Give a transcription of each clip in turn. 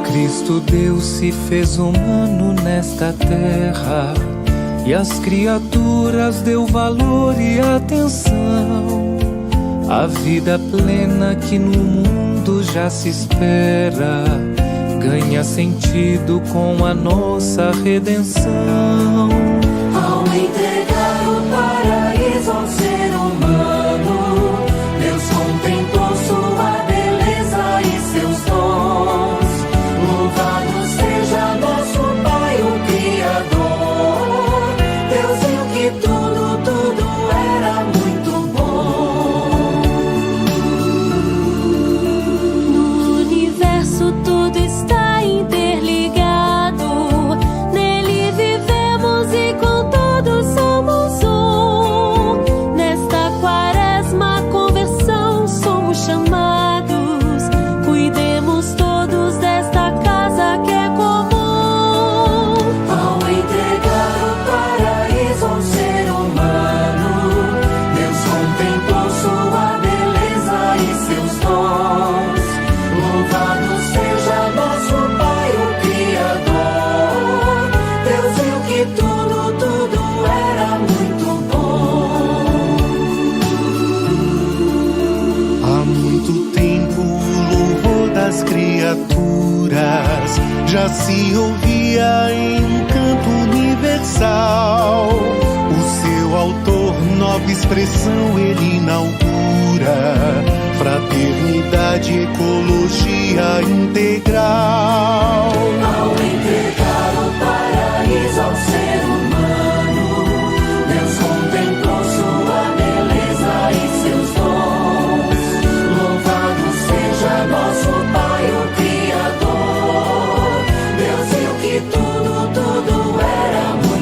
Cristo Deus se fez humano nesta terra e às criaturas deu valor e atenção. A vida plena que no mundo já se espera ganha sentido com a nossa redenção. Ao entregar o paraíso ao ser humano, Deus contemplou sua beleza e seus dons. Louvado seja nosso Pai, o Criador. Deus viu que tudo era muito bom. No universo tudo está interligado. Nele vivemos e com todos somos um. Nesta quaresma conversão somos chamados. Cuidemos todos desta casa que é comum. Ao entregar o paraíso ao ser humano, Deus contemplou sua beleza e seus dons. Louvado seja nosso Pai, o Criador. Deus viu que tudo era muito bom. Há muito tempo o louvor das criaturas já se ouvia em um canto universal. O seu autor, nova expressão, ele inaugura fraternidade, ecologia integral. Ao entregar o paraíso ao ser humano, Deus contemplou sua beleza e seus dons. Louvado seja nosso Pai, o Criador. Deus viu que tudo era muito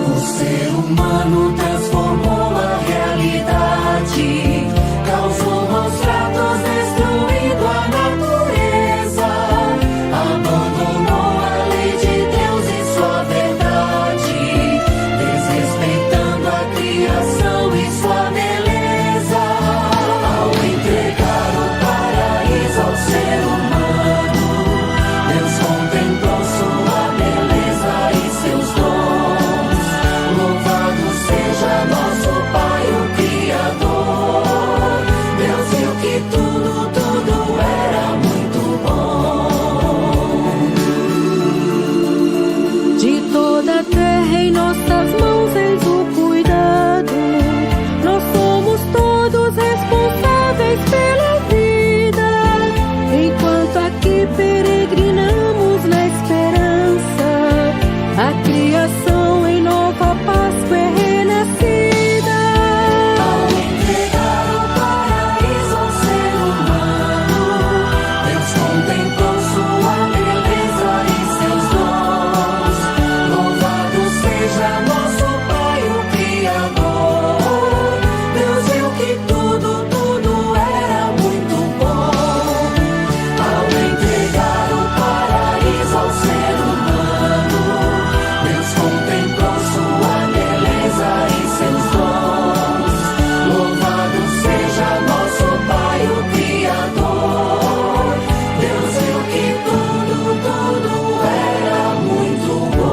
O ser humano transformou a realidade, causou maus tratos, destruindo a natureza, abandonou a lei de Deus e sua verdade, desrespeitando a criação e sua beleza. Ao entregar o paraíso ao ser humano, Deus contemplou sua beleza e seus dons. Louvado seja nosso Pai, o Criador. Deus viu que tudo era muito bom. De toda a terra em nossas mãos eis o cuidado. Nós somos todos responsáveis pela vida. Enquanto aqui peregrinamos na esperança, a criação em nova Páscoa é renascida. Ao entregar o paraíso ao ser humano, Deus contemplou sua beleza e seus dons. Louvado seja nosso Pai, o Criador. Deus viu que tudo era muito bom. Ao entregar o paraíso ao ser humano, Deus contemplou sua beleza e seus dons. Louvado seja nosso Pai, o Criador. Deus viu que tudo era muito bom.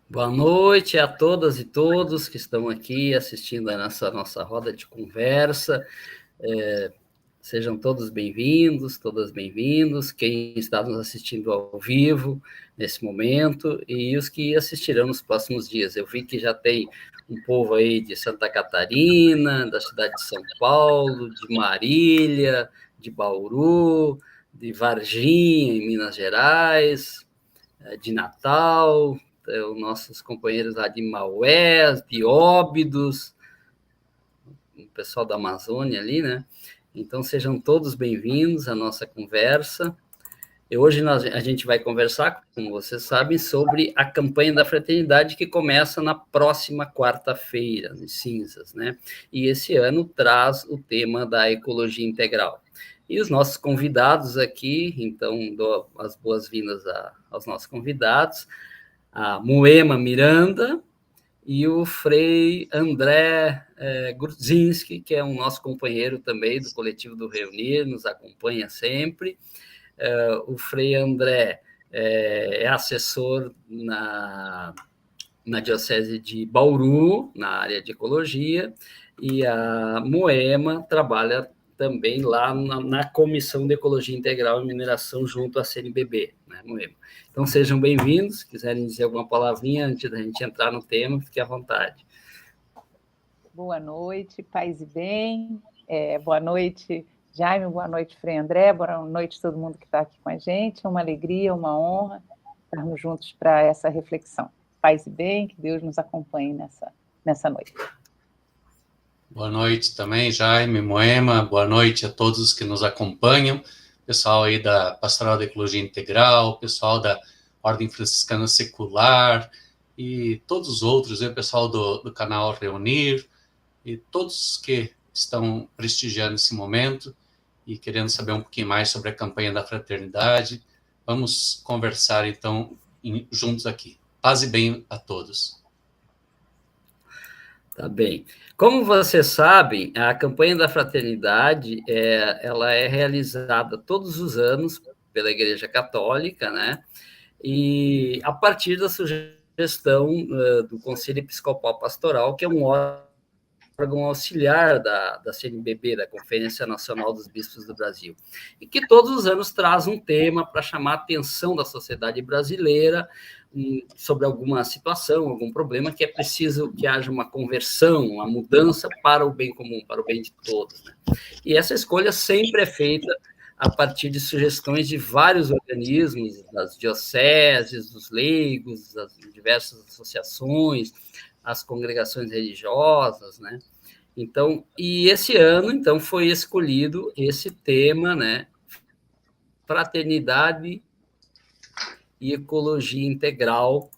Boa noite a todas e todos que estão aqui assistindo a nossa roda de conversa. Sejam todos bem-vindos, todas bem-vindos, quem está nos assistindo ao vivo nesse momento e os que assistirão nos próximos dias. Eu vi que já tem um povo aí de Santa Catarina, da cidade de São Paulo, de Marília, de Bauru, de Varginha, em Minas Gerais, de Natal, os nossos companheiros lá de Maués, de Óbidos, o pessoal da Amazônia ali, né? Então, sejam todos bem-vindos à nossa conversa. E hoje a gente vai conversar, como vocês sabem, sobre a campanha da fraternidade que começa na próxima quarta-feira, em Cinzas, né? E esse ano traz o tema da ecologia integral. E os nossos convidados aqui, então, dou as boas-vindas aos nossos convidados, a Moema Miranda e o Frei André Grudzinski, que é um nosso companheiro também do Coletivo do Reunir, nos acompanha sempre. O Frei André é assessor na Diocese de Bauru, na área de ecologia, e a Moema trabalha também lá na Comissão de Ecologia Integral e Mineração junto à CNBB, né, Moema? Então, sejam bem-vindos. Se quiserem dizer alguma palavrinha antes da gente entrar no tema, fique à vontade. Boa noite, paz e bem. Boa noite, Jaime, boa noite, Frei André, boa noite a todo mundo que está aqui com a gente. É uma alegria, uma honra estarmos juntos para essa reflexão. Paz e bem, que Deus nos acompanhe nessa noite. Boa noite também, Jaime, Moema, boa noite a todos os que nos acompanham, pessoal aí da Pastoral da Ecologia Integral, pessoal da Ordem Franciscana Secular e todos os outros, o pessoal do canal Reunir e todos que estão prestigiando esse momento e querendo saber um pouquinho mais sobre a campanha da fraternidade. Vamos conversar, então, juntos aqui. Paz e bem a todos. Tá bem. Como vocês sabem, a campanha da fraternidade ela é realizada todos os anos pela Igreja Católica, né? E a partir da sugestão do Conselho Episcopal Pastoral, que é um órgão auxiliar da CNBB, da Conferência Nacional dos Bispos do Brasil, e que todos os anos traz um tema para chamar a atenção da sociedade brasileira sobre alguma situação, algum problema que é preciso que haja uma conversão, uma mudança para o bem comum, para o bem de todos, né? E essa escolha sempre é feita a partir de sugestões de vários organismos, das dioceses, dos leigos, das diversas associações, as congregações religiosas, né? Então, e esse ano, então, foi escolhido esse tema, né? Fraternidade e ecologia integral.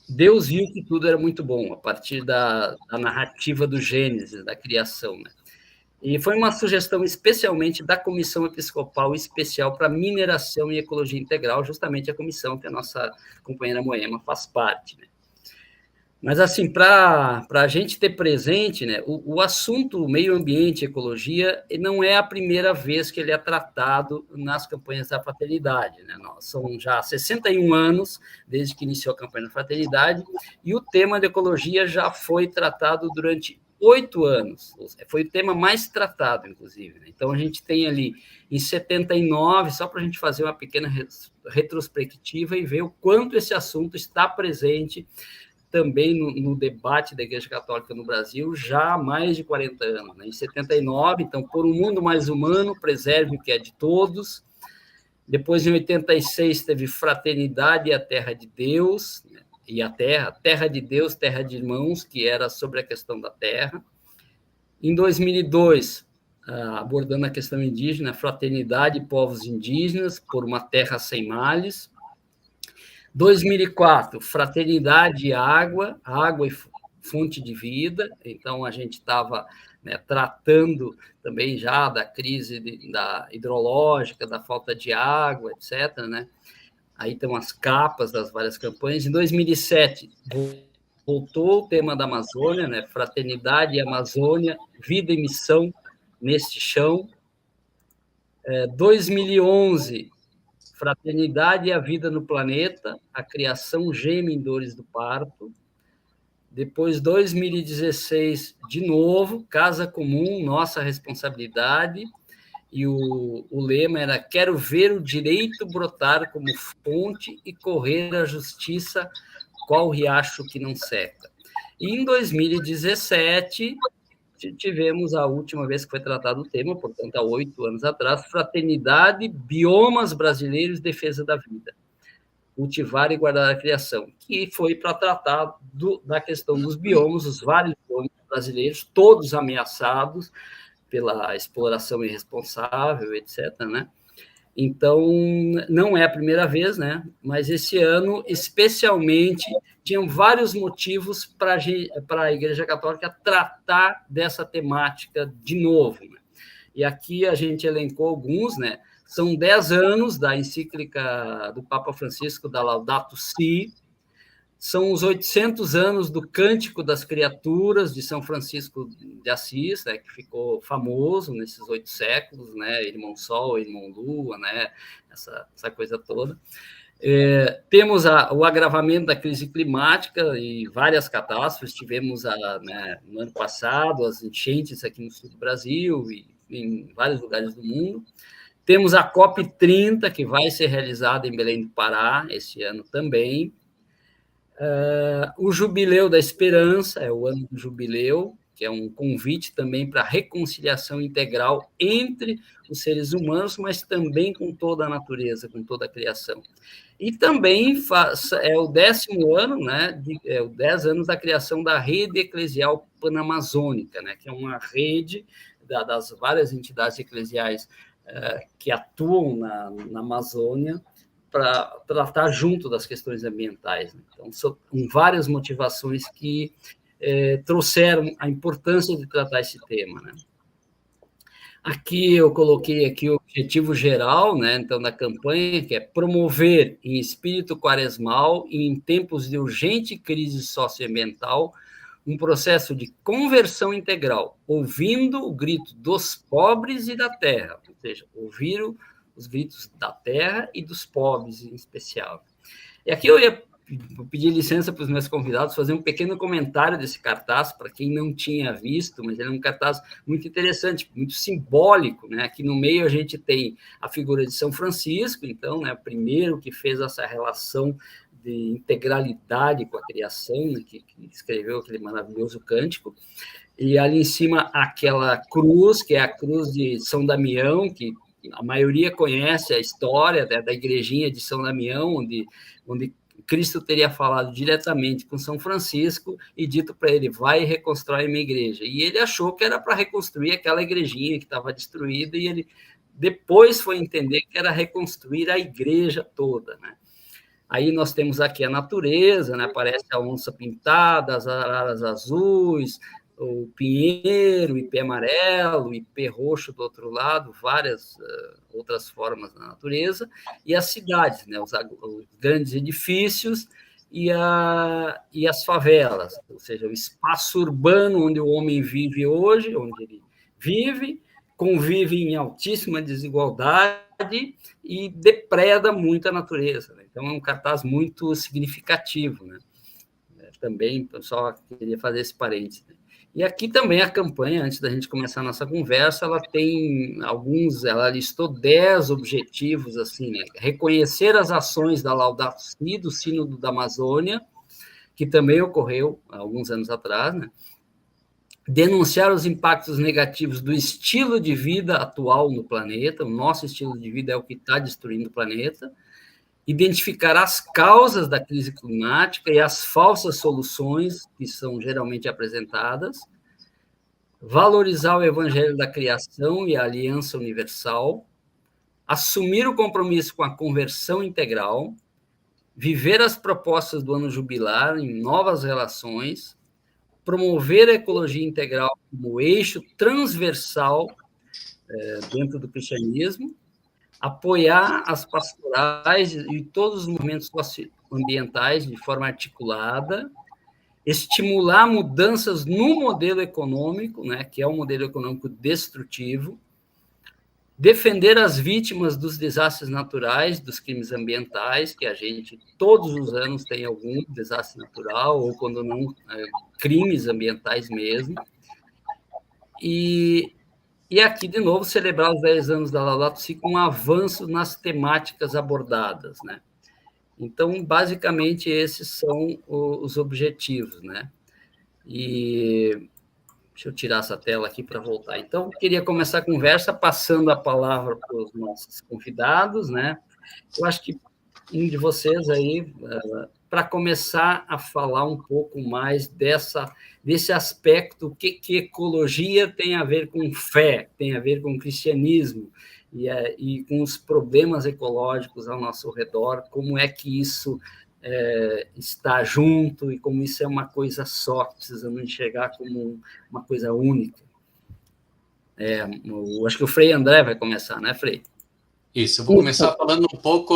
Deus viu que tudo era muito bom, a partir da narrativa do Gênesis, da criação, né? E foi uma sugestão especialmente da Comissão Episcopal Especial para Mineração e Ecologia Integral, justamente a comissão que a nossa companheira Moema faz parte, né? Mas, assim, para a gente ter presente, né, o assunto meio ambiente e ecologia não é a primeira vez que ele é tratado nas campanhas da fraternidade, né? São já 61 anos desde que iniciou a campanha da fraternidade, e o tema de ecologia já foi tratado durante 8 anos. Foi o tema mais tratado, inclusive, né? Então, a gente tem ali, em 79, só para a gente fazer uma pequena retrospectiva e ver o quanto esse assunto está presente também no debate da Igreja Católica no Brasil já há mais de 40 anos. Né? Em 79, então, Por um Mundo Mais Humano, Preserve o que é de Todos. Depois, em 86, teve Fraternidade e a Terra de Deus, né? E a Terra de Deus, Terra de Irmãos, que era sobre a questão da terra. Em 2002, abordando a questão indígena, Fraternidade e Povos Indígenas, por uma Terra Sem Males. 2004, Fraternidade e Água e Fonte de Vida. Então, a gente estava, né, tratando também já da crise da hidrológica, da falta de água, etc., né? Aí estão as capas das várias campanhas. Em 2007, voltou o tema da Amazônia, né? Fraternidade e Amazônia, Vida e Missão neste Chão. 2011, Fraternidade e a Vida no Planeta, a criação geme em dores do parto. Depois, 2016, de novo, Casa Comum, Nossa Responsabilidade, e o lema era: quero ver o direito brotar como fonte e correr a justiça, qual riacho que não seca. E em 2017, tivemos a última vez que foi tratado o tema, portanto, há 8 anos atrás, Fraternidade, Biomas Brasileiros, Defesa da Vida. cultivar e guardar a criação, que foi para tratar da questão dos biomas, os vários biomas brasileiros, todos ameaçados pela exploração irresponsável, etc., né? Então, não é a primeira vez, né? Mas esse ano, especialmente, tinham vários motivos para a Igreja Católica tratar dessa temática de novo, né? E aqui a gente elencou alguns, né? São 10 anos da encíclica do Papa Francisco, da Laudato Si, são os 800 anos do Cântico das Criaturas de São Francisco de Assis, né, que ficou famoso nesses 8 séculos, né, Irmão Sol, Irmão Lua, né, essa coisa toda. Temos o agravamento da crise climática e várias catástrofes. Tivemos no ano passado as enchentes aqui no sul do Brasil e em vários lugares do mundo. Temos a COP30, que vai ser realizada em Belém do Pará esse ano também. O Jubileu da Esperança, é o ano do Jubileu, que é um convite também para a reconciliação integral entre os seres humanos, mas também com toda a natureza, com toda a criação. E também é o 10º ano, né, 10 anos da criação da Rede Eclesial Panamazônica, né, que é uma rede das várias entidades eclesiais que atuam na Amazônia, para tratar junto das questões ambientais. Então, são várias motivações que trouxeram a importância de tratar esse tema, né? Aqui eu coloquei aqui o objetivo geral, né, então, da campanha, que é promover em espírito quaresmal e em tempos de urgente crise socioambiental um processo de conversão integral, ouvindo o grito dos pobres e da terra, ou seja, ouvir os gritos da terra e dos pobres, em especial. E aqui eu ia pedir licença para os meus convidados fazer um pequeno comentário desse cartaz, para quem não tinha visto, mas ele é um cartaz muito interessante, muito simbólico, né? Aqui no meio a gente tem a figura de São Francisco, então, né, o primeiro que fez essa relação de integralidade com a criação, né, que escreveu aquele maravilhoso cântico, e ali em cima aquela cruz, que é a cruz de São Damião, que a maioria conhece a história da igrejinha de São Damião, onde Cristo teria falado diretamente com São Francisco e dito para ele, vai e reconstrói minha igreja. E ele achou que era para reconstruir aquela igrejinha que estava destruída, e ele depois foi entender que era reconstruir a igreja toda, né? Aí nós temos aqui a natureza, né? Aparece a onça pintada, as araras azuis, o pinheiro, o ipê amarelo, o ipê roxo do outro lado, várias outras formas da natureza, e as cidades, né, os grandes edifícios e as favelas, ou seja, o espaço urbano onde o homem vive hoje, onde ele vive, convive em altíssima desigualdade e depreda muito a natureza, né? Então, é um cartaz muito significativo, né? Também, só queria fazer esse parênteses, né? E aqui também a campanha, antes da gente começar a nossa conversa, ela listou 10 objetivos, assim, né? Reconhecer as ações da Laudato Si, do Sínodo da Amazônia, que também ocorreu há alguns anos atrás, né? Denunciar os impactos negativos do estilo de vida atual no planeta, o nosso estilo de vida é o que está destruindo o planeta, identificar as causas da crise climática e as falsas soluções que são geralmente apresentadas, valorizar o evangelho da criação e a aliança universal, assumir o compromisso com a conversão integral, viver as propostas do ano jubilar em novas relações, promover a ecologia integral como eixo transversal dentro do cristianismo, apoiar as pastorais e todos os movimentos ambientais de forma articulada, estimular mudanças no modelo econômico, né, que é um modelo econômico destrutivo, defender as vítimas dos desastres naturais, dos crimes ambientais, que a gente todos os anos tem algum desastre natural, ou quando não, crimes ambientais mesmo, e aqui, de novo, celebrar os 10 anos da Laudato Si com um avanço nas temáticas abordadas, né? Então, basicamente, esses são os objetivos, né? E deixa eu tirar essa tela aqui para voltar. Então, eu queria começar a conversa passando a palavra para os nossos convidados, né? Eu acho que um de vocês aí para começar a falar um pouco mais desse aspecto, o que ecologia tem a ver com fé, tem a ver com cristianismo, e com os problemas ecológicos ao nosso redor, como é que isso está junto e como isso é uma coisa só, precisamos enxergar como uma coisa única. Acho que o Frei André vai começar, né, Frei? Isso, eu vou começar falando um pouco,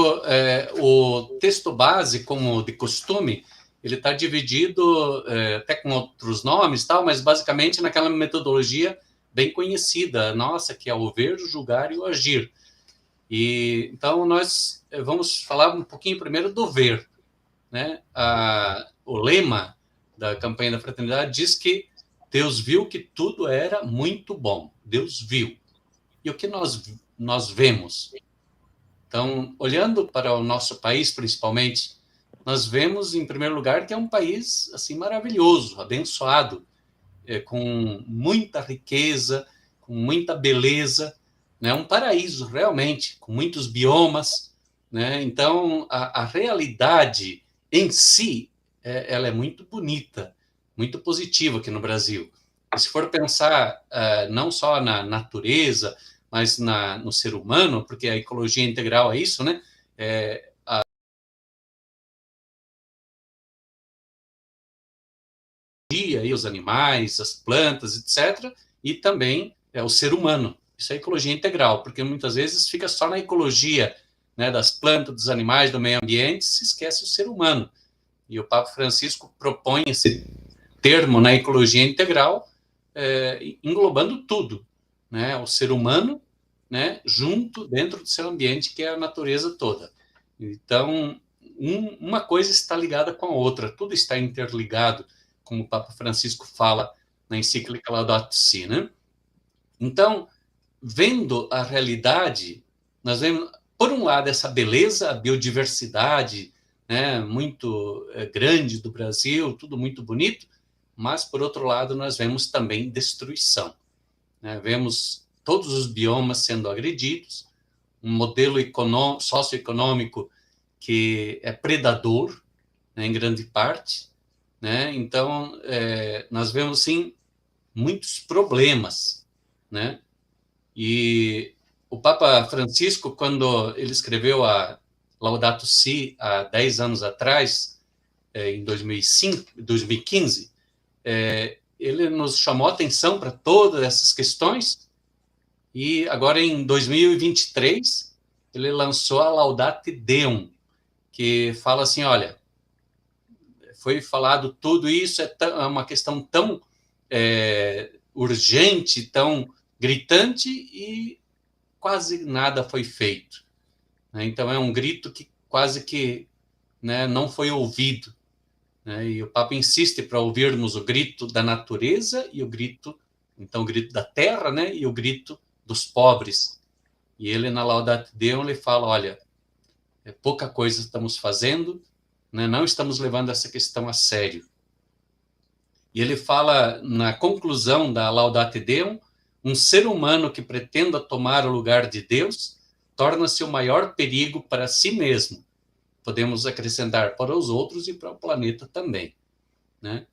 o texto base, como de costume, ele está dividido até com outros nomes, tal, mas basicamente naquela metodologia bem conhecida, nossa, que é o ver, o julgar e o agir. E então nós vamos falar um pouquinho primeiro do ver, né? O lema da campanha da fraternidade diz que Deus viu que tudo era muito bom. Deus viu. E o que nós vemos? Então, olhando para o nosso país, principalmente, nós vemos, em primeiro lugar, que é um país assim maravilhoso, abençoado, com muita riqueza, com muita beleza, né? Um paraíso, realmente, com muitos biomas, né? Então, a realidade em si, ela é muito bonita, muito positiva aqui no Brasil. E se for pensar não só na natureza, mas no ser humano, porque a ecologia integral é isso, né? E os animais, as plantas, etc., e também o ser humano. Isso é ecologia integral, porque muitas vezes fica só na ecologia, né, das plantas, dos animais, do meio ambiente, se esquece o ser humano. E o Papa Francisco propõe esse termo na ecologia integral, englobando tudo, né, o ser humano, né, junto, dentro do seu ambiente, que é a natureza toda. Então, uma coisa está ligada com a outra, tudo está interligado, como o Papa Francisco fala na encíclica Laudato Si, né? Então, vendo a realidade, nós vemos, por um lado, essa beleza, a biodiversidade, né, muito grande do Brasil, tudo muito bonito, mas, por outro lado, nós vemos também destruição, né? Vemos todos os biomas sendo agredidos, um modelo socioeconômico que é predador, né, em grande parte, né? Então, nós vemos, sim, muitos problemas, né? E o Papa Francisco, quando ele escreveu a Laudato Si, há 10 anos atrás, em 2015, ele nos chamou a atenção para todas essas questões, e agora, em 2023, ele lançou a Laudato Deum, que fala assim, olha, foi falado tudo isso, é uma questão tão urgente, tão gritante, e quase nada foi feito. Então, é um grito que quase que, né, não foi ouvido. Né? E o Papa insiste para ouvirmos o grito da natureza e o grito da terra, né, e o grito dos pobres. E ele, na Laudato Deum, ele fala, olha, pouca coisa estamos fazendo, né, não estamos levando essa questão a sério. E ele fala, na conclusão da Laudato Deum, um ser humano que pretenda tomar o lugar de Deus torna-se o maior perigo para si mesmo. Podemos acrescentar para os outros e para o planeta também. Né?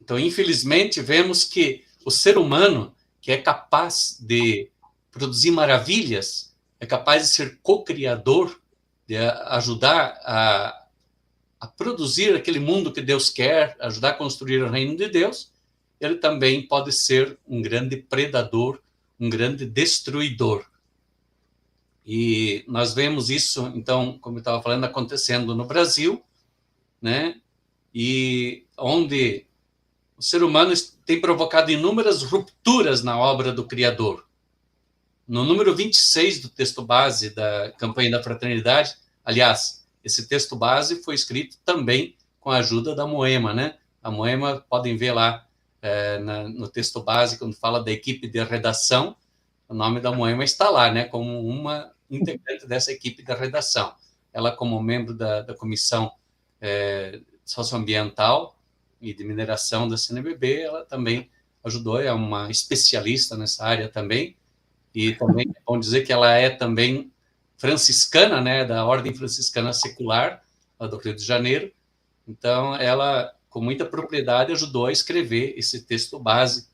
Então, infelizmente, vemos que o ser humano, que é capaz de produzir maravilhas, é capaz de ser co-criador, de ajudar a produzir aquele mundo que Deus quer, ajudar a construir o reino de Deus, ele também pode ser um grande predador, um grande destruidor. E nós vemos isso, então, como eu estava falando, acontecendo no Brasil, né? E onde o ser humano tem provocado inúmeras rupturas na obra do Criador. No número 26 do texto base da campanha da fraternidade, aliás, esse texto base foi escrito também com a ajuda da Moema, né? A Moema, podem ver lá no texto base, quando fala da equipe de redação, o nome da Moema está lá, né? Como uma integrante dessa equipe de redação. Ela, como membro da comissão socioambiental e de mineração da CNBB, ela também ajudou, é uma especialista nessa área também, e também é bom dizer que ela é também franciscana, né, da Ordem Franciscana Secular, lá do Rio de Janeiro. Então, ela, com muita propriedade, ajudou a escrever esse texto base,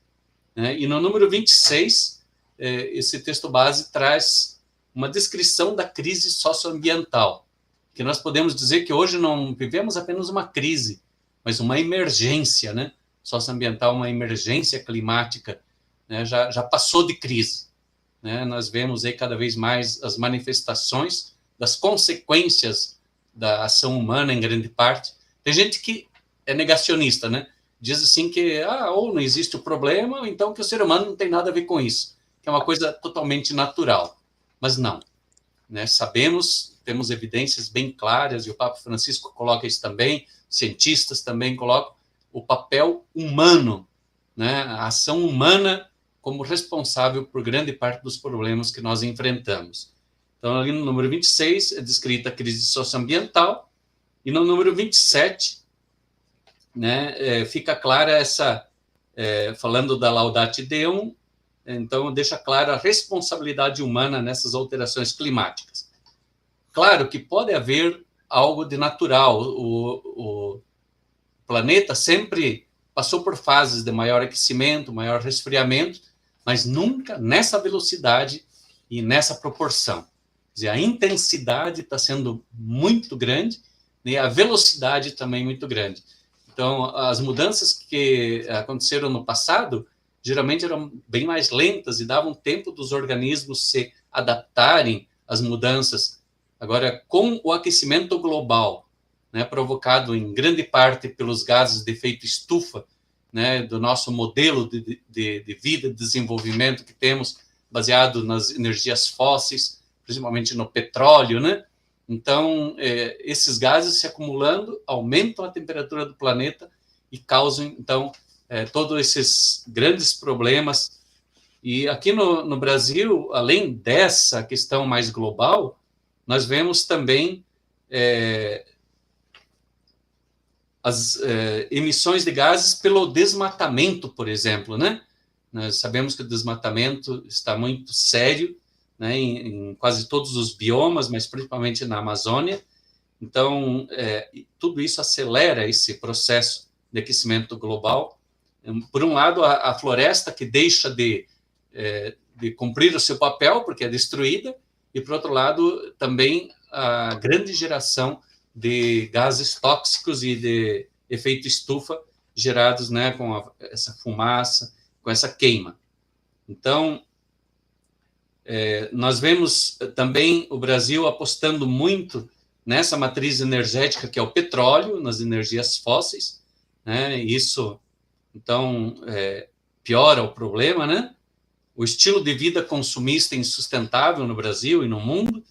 né? E no número 26, esse texto base traz uma descrição da crise socioambiental, que nós podemos dizer que hoje não vivemos apenas uma crise, mas uma emergência, né? Socioambiental, uma emergência climática, né? Já passou de crise, né? Nós vemos aí cada vez mais as manifestações das consequências da ação humana, em grande parte. Tem gente que é negacionista, né? Diz assim que ou não existe o problema, ou então que o ser humano não tem nada a ver com isso, que é uma coisa totalmente natural. Mas não, né? Sabemos, temos evidências bem claras, e o Papa Francisco coloca isso também, cientistas também colocam, o papel humano, né? A ação humana como responsável por grande parte dos problemas que nós enfrentamos. Então, ali no número 26 é descrita a crise socioambiental, e no número 27, né, fica clara essa, falando da Laudate Deum, então deixa clara a responsabilidade humana nessas alterações climáticas. Claro que pode haver algo de natural, o planeta sempre passou por fases de maior aquecimento, maior resfriamento, mas nunca nessa velocidade e nessa proporção. Quer dizer, a intensidade está sendo muito grande, e a velocidade também muito grande. Então, as mudanças que aconteceram no passado, geralmente eram bem mais lentas e davam tempo dos organismos se adaptarem às mudanças. Agora, com o aquecimento global, né, provocado em grande parte pelos gases de efeito estufa, né, do nosso modelo de vida e desenvolvimento que temos, baseado nas energias fósseis, principalmente no petróleo, né? Então, esses gases se acumulando aumentam a temperatura do planeta e causam, então, todos esses grandes problemas. E aqui no Brasil, além dessa questão mais global, nós vemos também as emissões de gases pelo desmatamento, por exemplo, né? Nós sabemos que o desmatamento está muito sério, né, em quase todos os biomas, mas principalmente na Amazônia. Então, tudo isso acelera esse processo de aquecimento global. Por um lado, a floresta que deixa de cumprir o seu papel, porque é destruída, e, por outro lado, também a grande geração de gases tóxicos e de efeito estufa gerados, né, com essa fumaça, com essa queima. Então, nós vemos também o Brasil apostando muito nessa matriz energética que é o petróleo, nas energias fósseis, né? Isso, então, piora o problema, né? O estilo de vida consumista insustentável no Brasil e no mundo,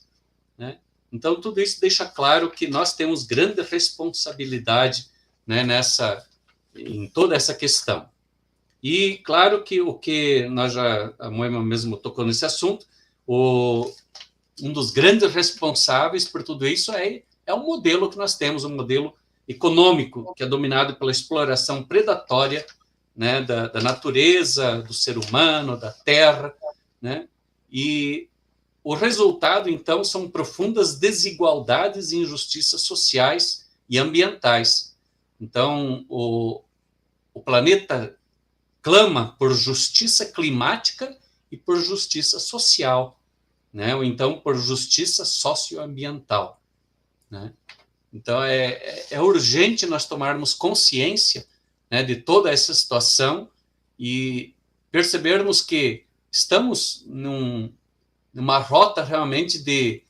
né? Então, tudo isso deixa claro que nós temos grande responsabilidade, né, em toda essa questão. E, claro, que o que a Moema mesmo tocou nesse assunto, um dos grandes responsáveis por tudo isso é o modelo que nós temos, um modelo econômico, que é dominado pela exploração predatória, né, da natureza, do ser humano, da terra, né? E o resultado, então, são profundas desigualdades e injustiças sociais e ambientais. Então, o planeta clama por justiça climática e por justiça social, né? Ou então por justiça socioambiental, né? Então, é urgente nós tomarmos consciência, né, de toda essa situação e percebermos que estamos numa rota realmente de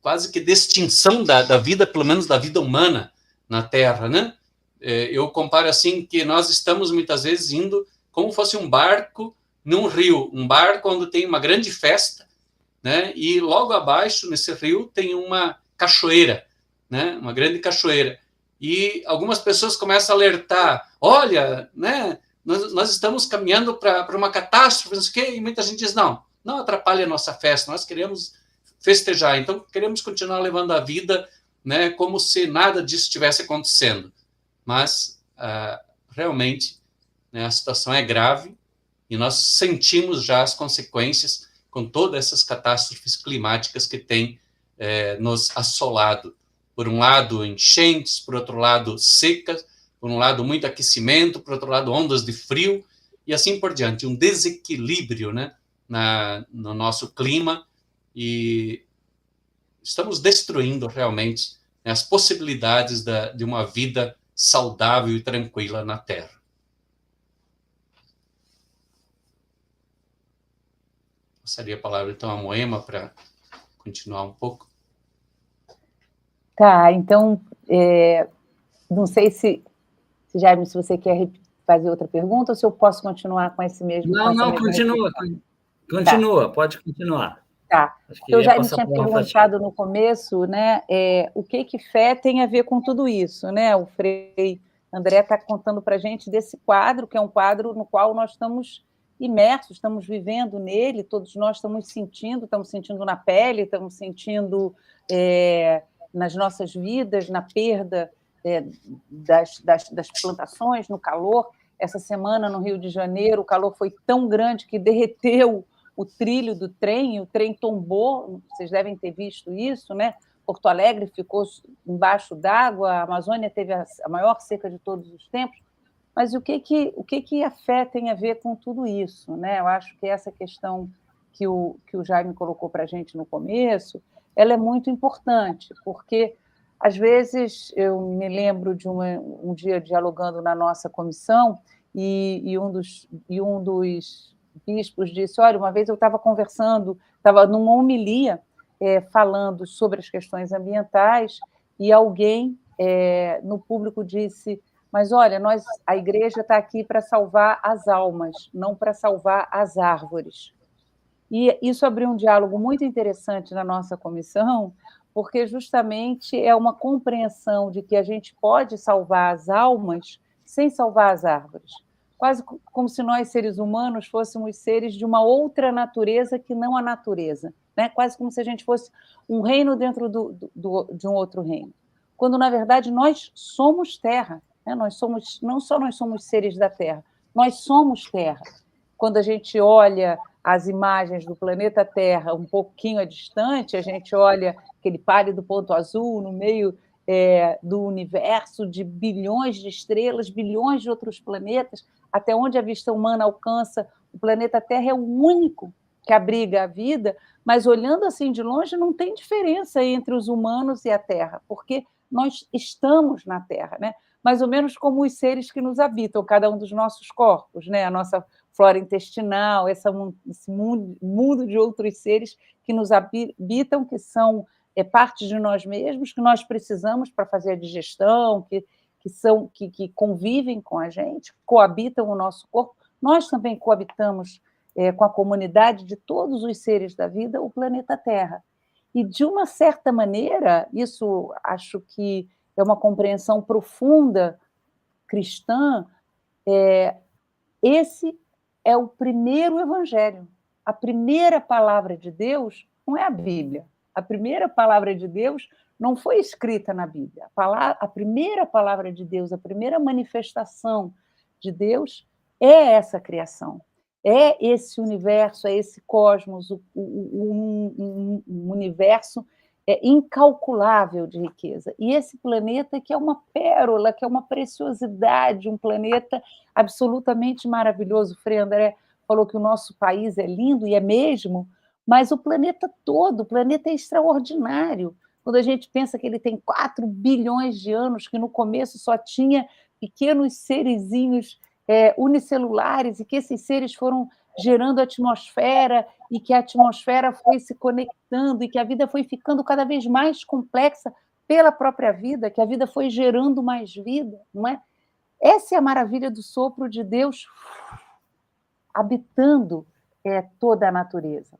quase que de extinção da vida, pelo menos da vida humana na Terra, né? Eu comparo assim que nós estamos muitas vezes indo como fosse um barco num rio, um barco onde tem uma grande festa, né? E logo abaixo nesse rio tem uma cachoeira, né? Uma grande cachoeira. E algumas pessoas começam a alertar: olha, né? Nós estamos caminhando para uma catástrofe, não sei o quê, e muita gente diz: não atrapalhe a nossa festa, nós queremos festejar, então queremos continuar levando a vida, né? Como se nada disso estivesse acontecendo. Mas, realmente, né, a situação é grave e nós sentimos já as consequências com todas essas catástrofes climáticas que têm nos assolado. Por um lado, enchentes, por outro lado, secas, por um lado, muito aquecimento, por outro lado, ondas de frio, e assim por diante. Um desequilíbrio, né, no nosso clima, e estamos destruindo realmente, né, as possibilidades de uma vida saudável e tranquila na Terra. Passaria a palavra, então, a Moema para continuar um pouco. Tá, então, não sei se Jaime, se você quer fazer outra pergunta ou se eu posso continuar com esse mesmo... Não, continua. Continua, pode continuar. Tá. Eu já tinha perguntado no começo, né, o que fé tem a ver com tudo isso, né? O Frei André está contando para a gente desse quadro, que é um quadro no qual nós estamos imersos, estamos vivendo nele, todos nós estamos sentindo na pele, estamos sentindo nas nossas vidas, na perda das plantações, no calor. Essa semana, no Rio de Janeiro, o calor foi tão grande que derreteu o trilho do trem, e o trem tombou, vocês devem ter visto isso, né? Porto Alegre ficou embaixo d'água, a Amazônia teve a maior seca de todos os tempos. Mas o que a fé tem a ver com tudo isso, né? Eu acho que essa questão que o Jaime colocou para a gente no começo, ela é muito importante, porque, às vezes, eu me lembro de um dia dialogando na nossa comissão, e um dos bispos disse, olha, uma vez eu estava conversando, estava numa homilia, falando sobre as questões ambientais, e alguém no público disse, mas olha, a igreja está aqui para salvar as almas, não para salvar as árvores. E isso abriu um diálogo muito interessante na nossa comissão, porque justamente é uma compreensão de que a gente pode salvar as almas sem salvar as árvores. Quase como se nós, seres humanos, fôssemos seres de uma outra natureza que não a natureza, né? Quase como se a gente fosse um reino dentro de um outro reino. Quando, na verdade, nós somos terra, né? Não só nós somos seres da terra, nós somos terra. Quando a gente olha as imagens do planeta Terra um pouquinho distante, a gente olha aquele pálido ponto azul no meio do universo de bilhões de estrelas, bilhões de outros planetas, até onde a vista humana alcança, o planeta Terra é o único que abriga a vida, mas olhando assim de longe não tem diferença entre os humanos e a Terra, porque nós estamos na Terra, né? Mais ou menos como os seres que nos habitam, cada um dos nossos corpos, né? A nossa flora intestinal, esse mundo de outros seres que nos habitam, que são parte de nós mesmos, que nós precisamos para fazer a digestão, que convivem com a gente, coabitam o nosso corpo. Nós também coabitamos com a comunidade de todos os seres da vida, o planeta Terra. E, de uma certa maneira, isso acho que é uma compreensão profunda cristã, esse é o primeiro evangelho. A primeira palavra de Deus não é a Bíblia. A primeira palavra de Deus não foi escrita na Bíblia. A primeira palavra de Deus, a primeira manifestação de Deus é essa criação. É esse universo, é esse cosmos, um universo incalculável de riqueza. E esse planeta que é uma pérola, que é uma preciosidade, um planeta absolutamente maravilhoso. O Frei André falou que o nosso país é lindo, e é mesmo, mas o planeta todo, o planeta é extraordinário. Quando a gente pensa que ele tem 4 bilhões de anos, que no começo só tinha pequenos serezinhos unicelulares, e que esses seres foram gerando atmosfera, e que a atmosfera foi se conectando, e que a vida foi ficando cada vez mais complexa pela própria vida, que a vida foi gerando mais vida, não é? Essa é a maravilha do sopro de Deus habitando toda a natureza.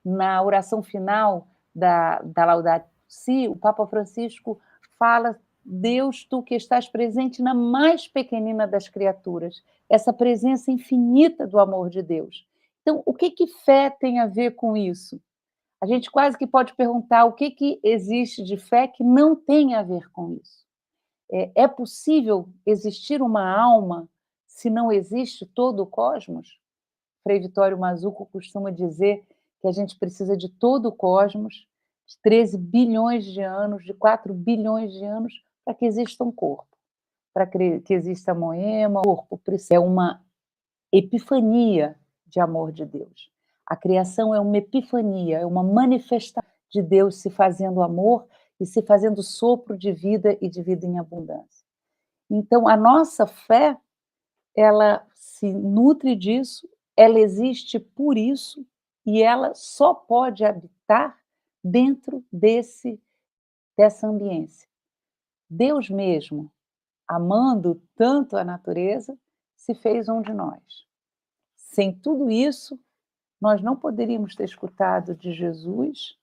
Na oração final da Laudato Si, o Papa Francisco fala: Deus, tu que estás presente na mais pequenina das criaturas, essa presença infinita do amor de Deus. Então, o que fé tem a ver com isso? A gente quase que pode perguntar o que existe de fé que não tem a ver com isso. É possível existir uma alma se não existe todo o cosmos? Frei Vitório Mazuco costuma dizer que a gente precisa de todo o cosmos, de 13 bilhões de anos, de 4 bilhões de anos, para que exista um corpo, para que exista Moema. O corpo é uma epifania de amor de Deus. A criação é uma epifania, é uma manifestação de Deus se fazendo amor e se fazendo sopro de vida e de vida em abundância. Então, a nossa fé, ela se nutre disso, ela existe por isso, e ela só pode habitar dentro dessa ambiência. Deus mesmo, amando tanto a natureza, se fez um de nós. Sem tudo isso, nós não poderíamos ter escutado de Jesus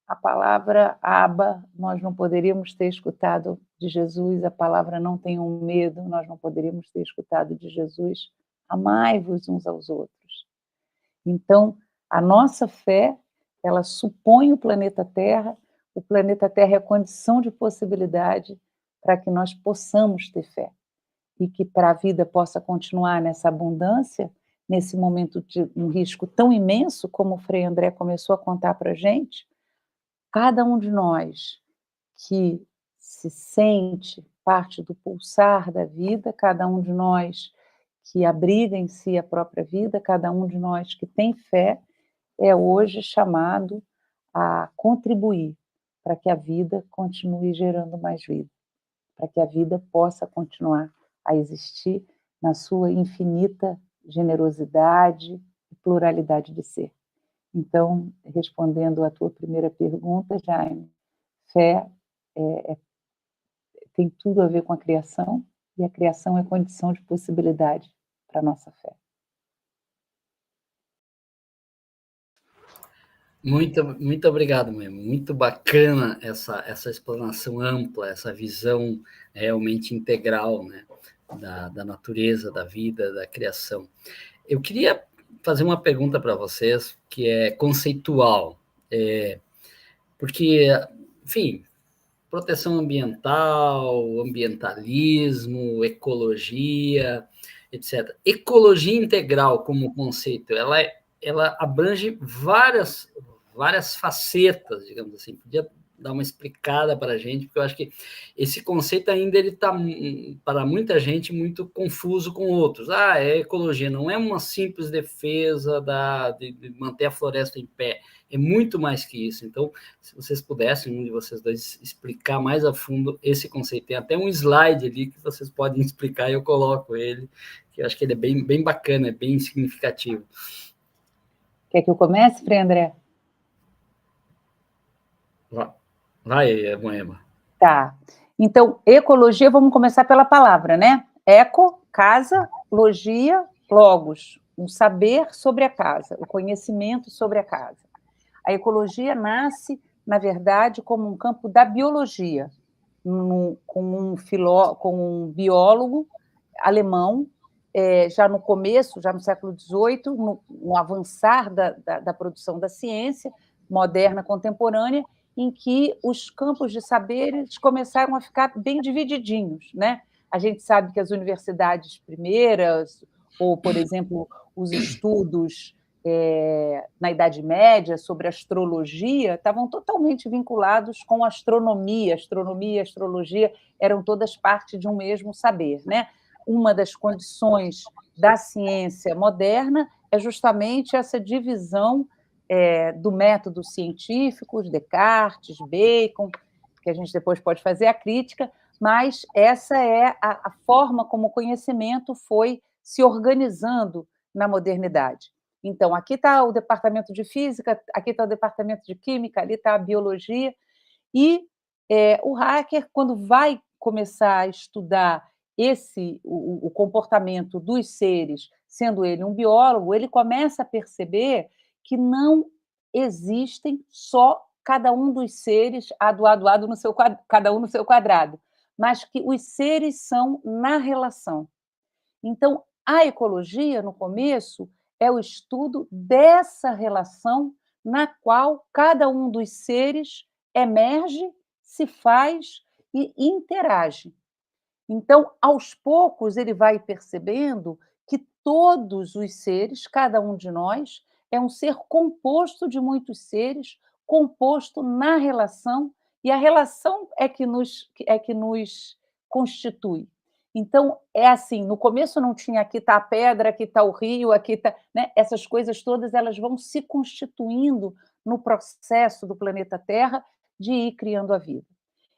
a palavra Abba, nós não poderíamos ter escutado de Jesus a palavra não tenham medo, nós não poderíamos ter escutado de Jesus amai-vos uns aos outros. Então, a nossa fé, ela supõe o planeta Terra é a condição de possibilidade para que nós possamos ter fé. E que para a vida possa continuar nessa abundância, nesse momento de um risco tão imenso, como o Frei André começou a contar para a gente, cada um de nós que se sente parte do pulsar da vida, cada um de nós que abriga em si a própria vida, cada um de nós que tem fé, é hoje chamado a contribuir para que a vida continue gerando mais vida, para que a vida possa continuar a existir na sua infinita generosidade e pluralidade de ser. Então, respondendo à tua primeira pergunta, Jaime, fé tem tudo a ver com a criação, e a criação é condição de possibilidade para a nossa fé. Muito obrigado mesmo, muito bacana essa explanação ampla, essa visão realmente integral, né, da natureza, da vida, da criação. Eu queria fazer uma pergunta para vocês que é conceitual, porque, enfim, proteção ambiental, ambientalismo, ecologia, etc. Ecologia integral como conceito, ela abrange várias facetas, digamos assim. Podia dar uma explicada para a gente, porque eu acho que esse conceito ainda ele está, para muita gente, muito confuso com outros. Ecologia não é uma simples defesa de manter a floresta em pé, é muito mais que isso. Então, se vocês pudessem, um de vocês dois, explicar mais a fundo esse conceito. Tem até um slide ali que vocês podem explicar e eu coloco ele, que eu acho que ele é bem bacana, é bem significativo. Quer que eu comece, Frei André? Vai, Moema. Tá. Então, ecologia, vamos começar pela palavra, né? Eco, casa, logia, logos, um saber sobre a casa, o conhecimento sobre a casa. A ecologia nasce, na verdade, como um campo da biologia, com um biólogo alemão, já no começo, já no século XVIII, no avançar da produção da ciência moderna, contemporânea, em que os campos de saberes começaram a ficar bem divididinhos, né? A gente sabe que as universidades primeiras, ou, por exemplo, os estudos na Idade Média sobre astrologia, estavam totalmente vinculados com astronomia. Astronomia e astrologia eram todas parte de um mesmo saber, né? Uma das condições da ciência moderna é justamente essa divisão do método científico, Descartes, Bacon, que a gente depois pode fazer a crítica, mas essa é a forma como o conhecimento foi se organizando na modernidade. Então, aqui está o departamento de física, aqui está o departamento de química, ali está a biologia, e o hacker, quando vai começar a estudar o comportamento dos seres, sendo ele um biólogo, ele começa a perceber que não existem só cada um dos seres ado, cada um no seu quadrado, mas que os seres são na relação. Então, a ecologia, no começo, é o estudo dessa relação na qual cada um dos seres emerge, se faz e interage. Então, aos poucos, ele vai percebendo que todos os seres, cada um de nós, é um ser composto de muitos seres, composto na relação, e a relação é que nos constitui. Então, é assim, no começo não tinha aqui está a pedra, aqui está o rio, aqui está... Né? Essas coisas todas elas vão se constituindo no processo do planeta Terra de ir criando a vida.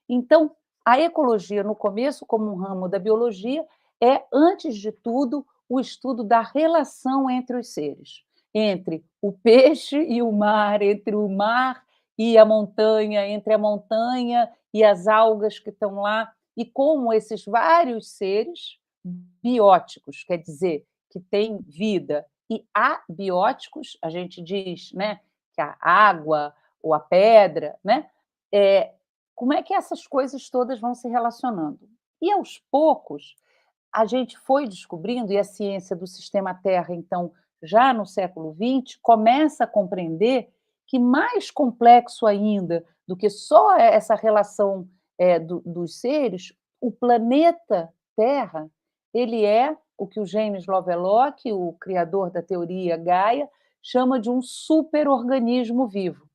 Então, a ecologia, no começo, como um ramo da biologia, é, antes de tudo, o estudo da relação entre os seres, entre o peixe e o mar, entre o mar e a montanha, entre a montanha e as algas que estão lá, e como esses vários seres bióticos, quer dizer, que têm vida, e abióticos, a gente diz, né, que a água ou a pedra, né, como é que essas coisas todas vão se relacionando? E, aos poucos, a gente foi descobrindo, e a ciência do sistema Terra, então, já no século XX, começa a compreender que, mais complexo ainda do que só essa relação dos seres, o planeta Terra, ele é o que o James Lovelock, o criador da teoria Gaia, chama de um superorganismo vivo.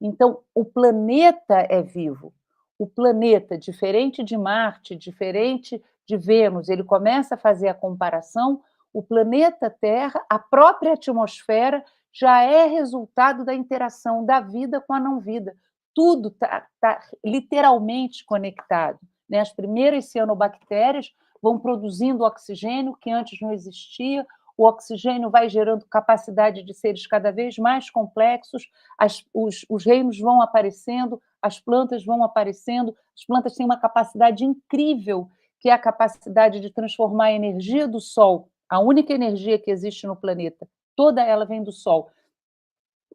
Então, o planeta é vivo. O planeta, diferente de Marte, diferente de Vênus, ele começa a fazer a comparação, o planeta Terra, a própria atmosfera, já é resultado da interação da vida com a não-vida. Tudo está literalmente conectado. Né? As primeiras cianobactérias vão produzindo oxigênio que antes não existia, o oxigênio vai gerando capacidade de seres cada vez mais complexos, os reinos vão aparecendo, as plantas vão aparecendo, as plantas têm uma capacidade incrível, que é a capacidade de transformar a energia do Sol, a única energia que existe no planeta, toda ela vem do Sol,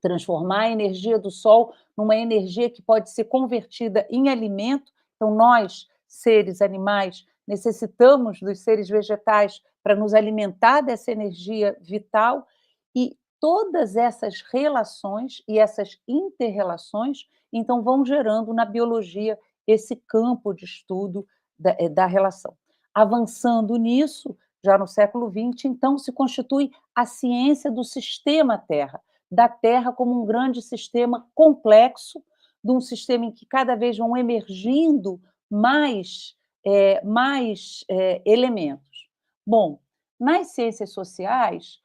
transformar a energia do Sol numa energia que pode ser convertida em alimento. Então, nós, seres animais, necessitamos dos seres vegetais para nos alimentar dessa energia vital, e todas essas relações e essas inter-relações, então, vão gerando na biologia esse campo de estudo da relação. Avançando nisso, já no século XX, então, se constitui a ciência do sistema Terra, da Terra como um grande sistema complexo, de um sistema em que cada vez vão emergindo mais elementos. Bom, nas ciências sociais,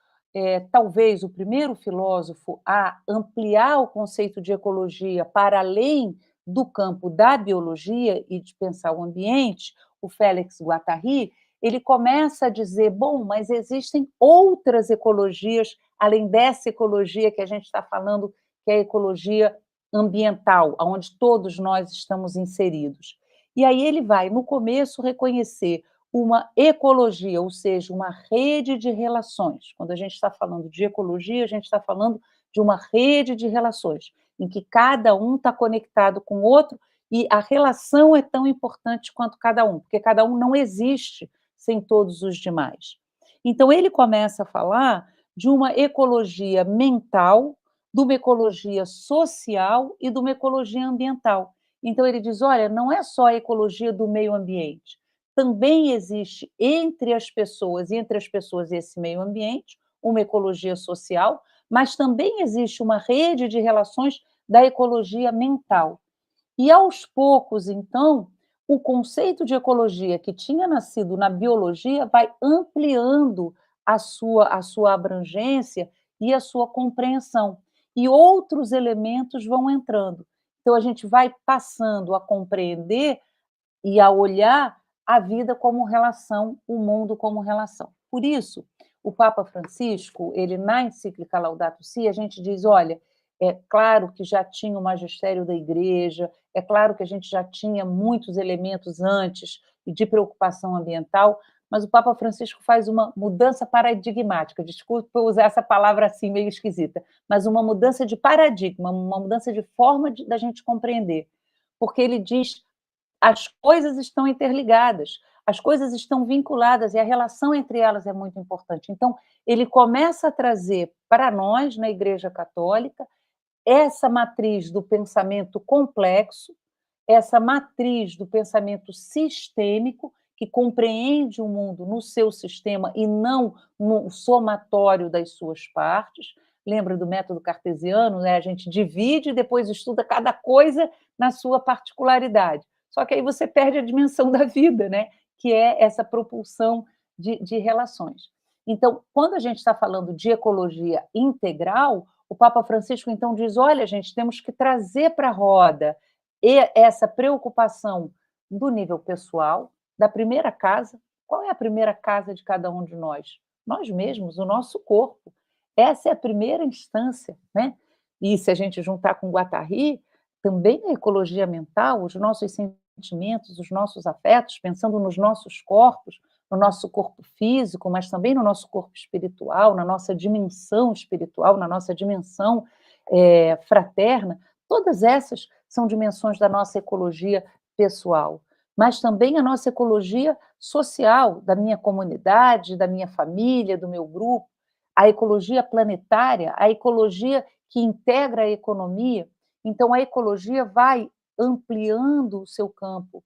talvez o primeiro filósofo a ampliar o conceito de ecologia para além do campo da biologia e de pensar o ambiente, o Félix Guattari, ele começa a dizer, bom, mas existem outras ecologias, além dessa ecologia que a gente está falando, que é a ecologia ambiental, onde todos nós estamos inseridos. E aí ele vai, no começo, reconhecer uma ecologia, ou seja, uma rede de relações. Quando a gente está falando de ecologia, a gente está falando de uma rede de relações, em que cada um está conectado com o outro, e a relação é tão importante quanto cada um, porque cada um não existe sem todos os demais. Então, ele começa a falar de uma ecologia mental, de uma ecologia social e de uma ecologia ambiental. Então, ele diz, olha, não é só a ecologia do meio ambiente, também existe entre as pessoas e esse meio ambiente uma ecologia social, mas também existe uma rede de relações da ecologia mental. E, aos poucos, então, o conceito de ecologia que tinha nascido na biologia vai ampliando a sua abrangência e a sua compreensão. E outros elementos vão entrando. Então, a gente vai passando a compreender e a olhar a vida como relação, o mundo como relação. Por isso, o Papa Francisco, ele na encíclica Laudato Si, a gente diz, olha, é claro que já tinha o magistério da Igreja, é claro que a gente já tinha muitos elementos antes de preocupação ambiental, mas o Papa Francisco faz uma mudança paradigmática, desculpa eu usar essa palavra assim meio esquisita, mas uma mudança de paradigma, uma mudança de forma da gente compreender, porque ele diz as coisas estão interligadas, as coisas estão vinculadas e a relação entre elas é muito importante. Então, ele começa a trazer para nós, na Igreja Católica, essa matriz do pensamento complexo, essa matriz do pensamento sistêmico, que compreende o mundo no seu sistema e não no somatório das suas partes, Lembra do método cartesiano, né? A gente divide e depois estuda cada coisa na sua particularidade. Só que aí você perde a dimensão da vida, né? Que é essa propulsão de relações. Então, quando a gente está falando de ecologia integral, o Papa Francisco, então, diz, olha, gente, temos que trazer para a roda essa preocupação do nível pessoal, da primeira casa. Qual é a primeira casa de cada um de nós? Nós mesmos, o nosso corpo. Essa é a primeira instância, né? E se a gente juntar com Guattari, também a ecologia mental, os nossos sentimentos, os nossos afetos, pensando nos nossos corpos, no nosso corpo físico, mas também no nosso corpo espiritual, na nossa dimensão espiritual, na nossa dimensão fraterna, todas essas são dimensões da nossa ecologia pessoal, mas também a nossa ecologia social, da minha comunidade, da minha família, do meu grupo, a ecologia planetária, a ecologia que integra a economia. Então, a ecologia vai ampliando o seu campo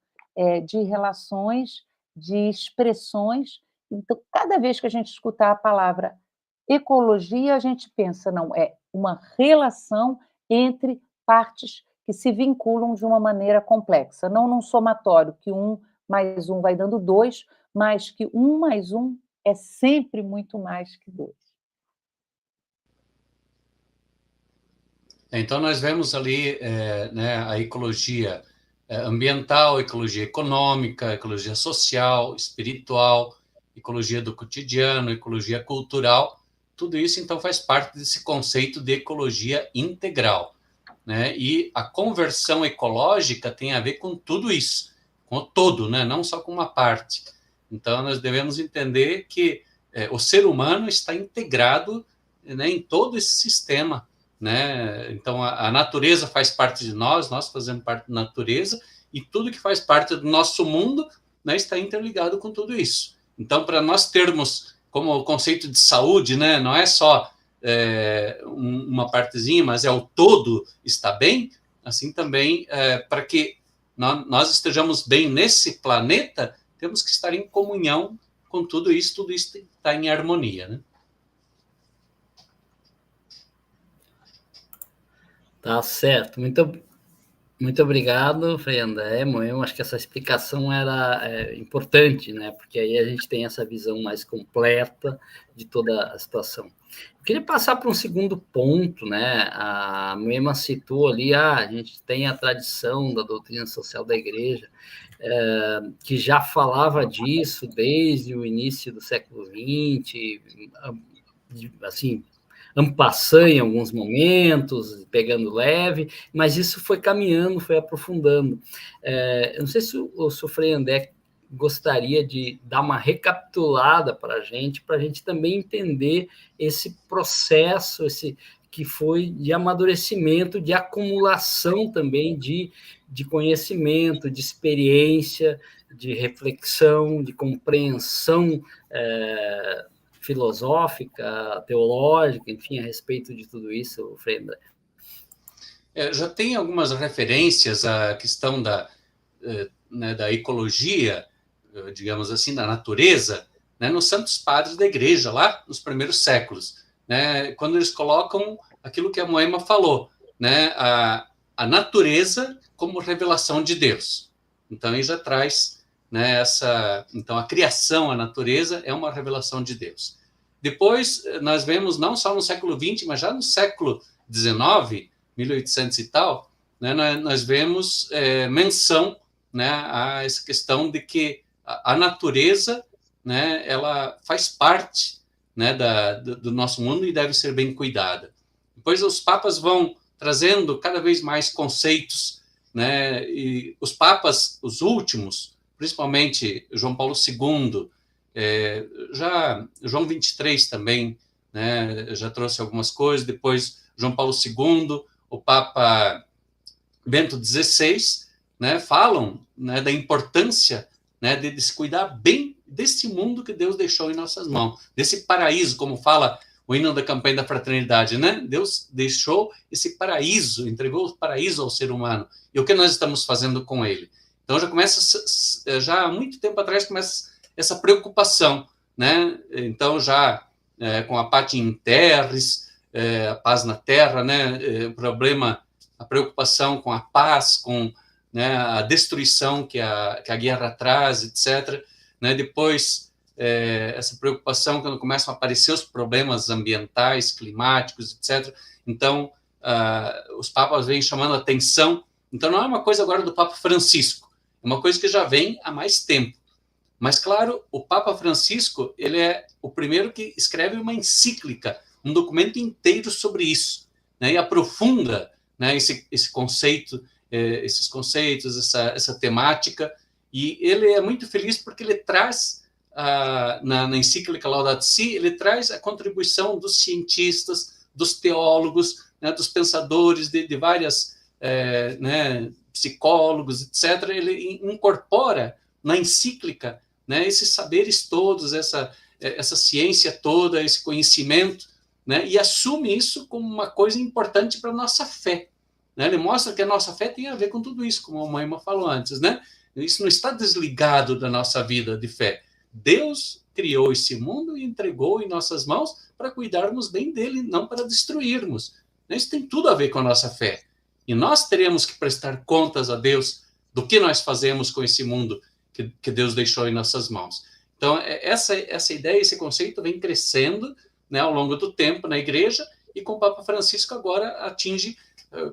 de relações, de expressões. Então, cada vez que a gente escutar a palavra ecologia, a gente pensa, não, é uma relação entre partes que se vinculam de uma maneira complexa, não num somatório, que 1 mais 1 vai dando 2, mas que 1 mais 1 é sempre muito mais que 2. Então, nós vemos ali né, a ecologia ambiental, ecologia econômica, ecologia social, espiritual, ecologia do cotidiano, ecologia cultural. Tudo isso, então, faz parte desse conceito de ecologia integral, né? E a conversão ecológica tem a ver com tudo isso, com o todo, né? Não só com uma parte. Então, nós devemos entender que o ser humano está integrado, né, em todo esse sistema, né? Então, a natureza faz parte de nós fazemos parte da natureza, e tudo que faz parte do nosso mundo, né, está interligado com tudo isso. Então, para nós termos, como o conceito de saúde, né, não é só uma partezinha, mas é o todo está bem, assim também, para que nós estejamos bem nesse planeta, temos que estar em comunhão com tudo isso está em harmonia, né? Tá certo. Muito obrigado, Frei André. Eu acho que essa explicação era importante, né? Porque aí a gente tem essa visão mais completa de toda a situação. Eu queria passar para um segundo ponto, né? A Moema citou ali, a gente tem a tradição da doutrina social da Igreja, que já falava disso desde o início do século XX, assim, en passant em alguns momentos, pegando leve, mas isso foi caminhando, foi aprofundando. Eu não sei se o Frei André gostaria de dar uma recapitulada para a gente também entender esse processo, que foi de amadurecimento, de acumulação também de conhecimento, de experiência, de reflexão, de compreensão filosófica, teológica, enfim, a respeito de tudo isso, Frei André. Já tem algumas referências à questão da ecologia, digamos assim, da natureza, né, nos Santos Padres da Igreja, lá nos primeiros séculos, né, quando eles colocam aquilo que a Moema falou, né, a natureza como revelação de Deus. Então, ele já traz, né, então, a criação, a natureza, é uma revelação de Deus. Depois, nós vemos, não só no século XX, mas já no século XIX, 1800 e tal, né, nós vemos menção, né, a essa questão de que a natureza, né, ela faz parte, né, do nosso mundo e deve ser bem cuidada. Depois os papas vão trazendo cada vez mais conceitos, né, e os papas, os últimos, principalmente João Paulo II, já João 23 também, né, já trouxe algumas coisas, depois João Paulo II, o Papa Bento XVI, né, falam, né, da importância, né, de se cuidar bem desse mundo que Deus deixou em nossas mãos, desse paraíso, como fala o hino da campanha da fraternidade, né? Deus deixou esse paraíso, entregou o paraíso ao ser humano, e o que nós estamos fazendo com ele? Então já começa, já há muito tempo atrás, começa essa preocupação, né? Então já com a Patti in Terris, a paz na Terra, né? O problema, a preocupação com a paz, com, né, a destruição que a guerra traz, etc. Né? Depois, essa preocupação quando começam a aparecer os problemas ambientais, climáticos, etc. Então, os papas vêm chamando a atenção. Então, não é uma coisa agora do Papa Francisco, é uma coisa que já vem há mais tempo. Mas, claro, o Papa Francisco, ele é o primeiro que escreve uma encíclica, um documento inteiro sobre isso, né, e aprofunda, né, esse conceito, esses conceitos, essa temática, e ele é muito feliz porque ele traz, na encíclica Laudato Si, ele traz a contribuição dos cientistas, dos teólogos, né, dos pensadores, de várias, né, psicólogos, etc. Ele incorpora na encíclica, né, esses saberes todos, essa ciência toda, esse conhecimento, né, e assume isso como uma coisa importante para a nossa fé. Né? Ele mostra que a nossa fé tem a ver com tudo isso, como a Moema falou antes. Né? Isso não está desligado da nossa vida de fé. Deus criou esse mundo e entregou em nossas mãos para cuidarmos bem dele, não para destruirmos. Isso tem tudo a ver com a nossa fé. E nós teremos que prestar contas a Deus do que nós fazemos com esse mundo que Deus deixou em nossas mãos. Então, essa ideia, esse conceito vem crescendo, né, ao longo do tempo na Igreja, e com o Papa Francisco agora atinge,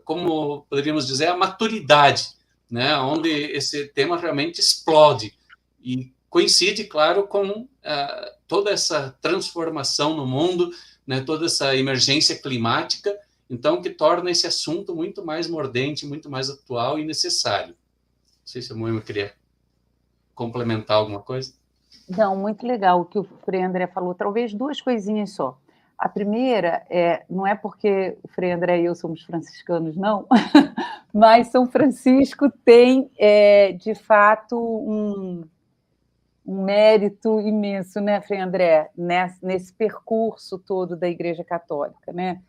como poderíamos dizer, a maturidade, né, onde esse tema realmente explode. E coincide, claro, com toda essa transformação no mundo, né, toda essa emergência climática, então, que torna esse assunto muito mais mordente, muito mais atual e necessário. Não sei se a Moema queria complementar alguma coisa? Não, muito legal o que o Frei André falou. Talvez duas coisinhas só. A primeira não é porque o Frei André e eu somos franciscanos, não, mas São Francisco tem, de fato, um mérito imenso, né, Frei André, nesse percurso todo da Igreja Católica, né?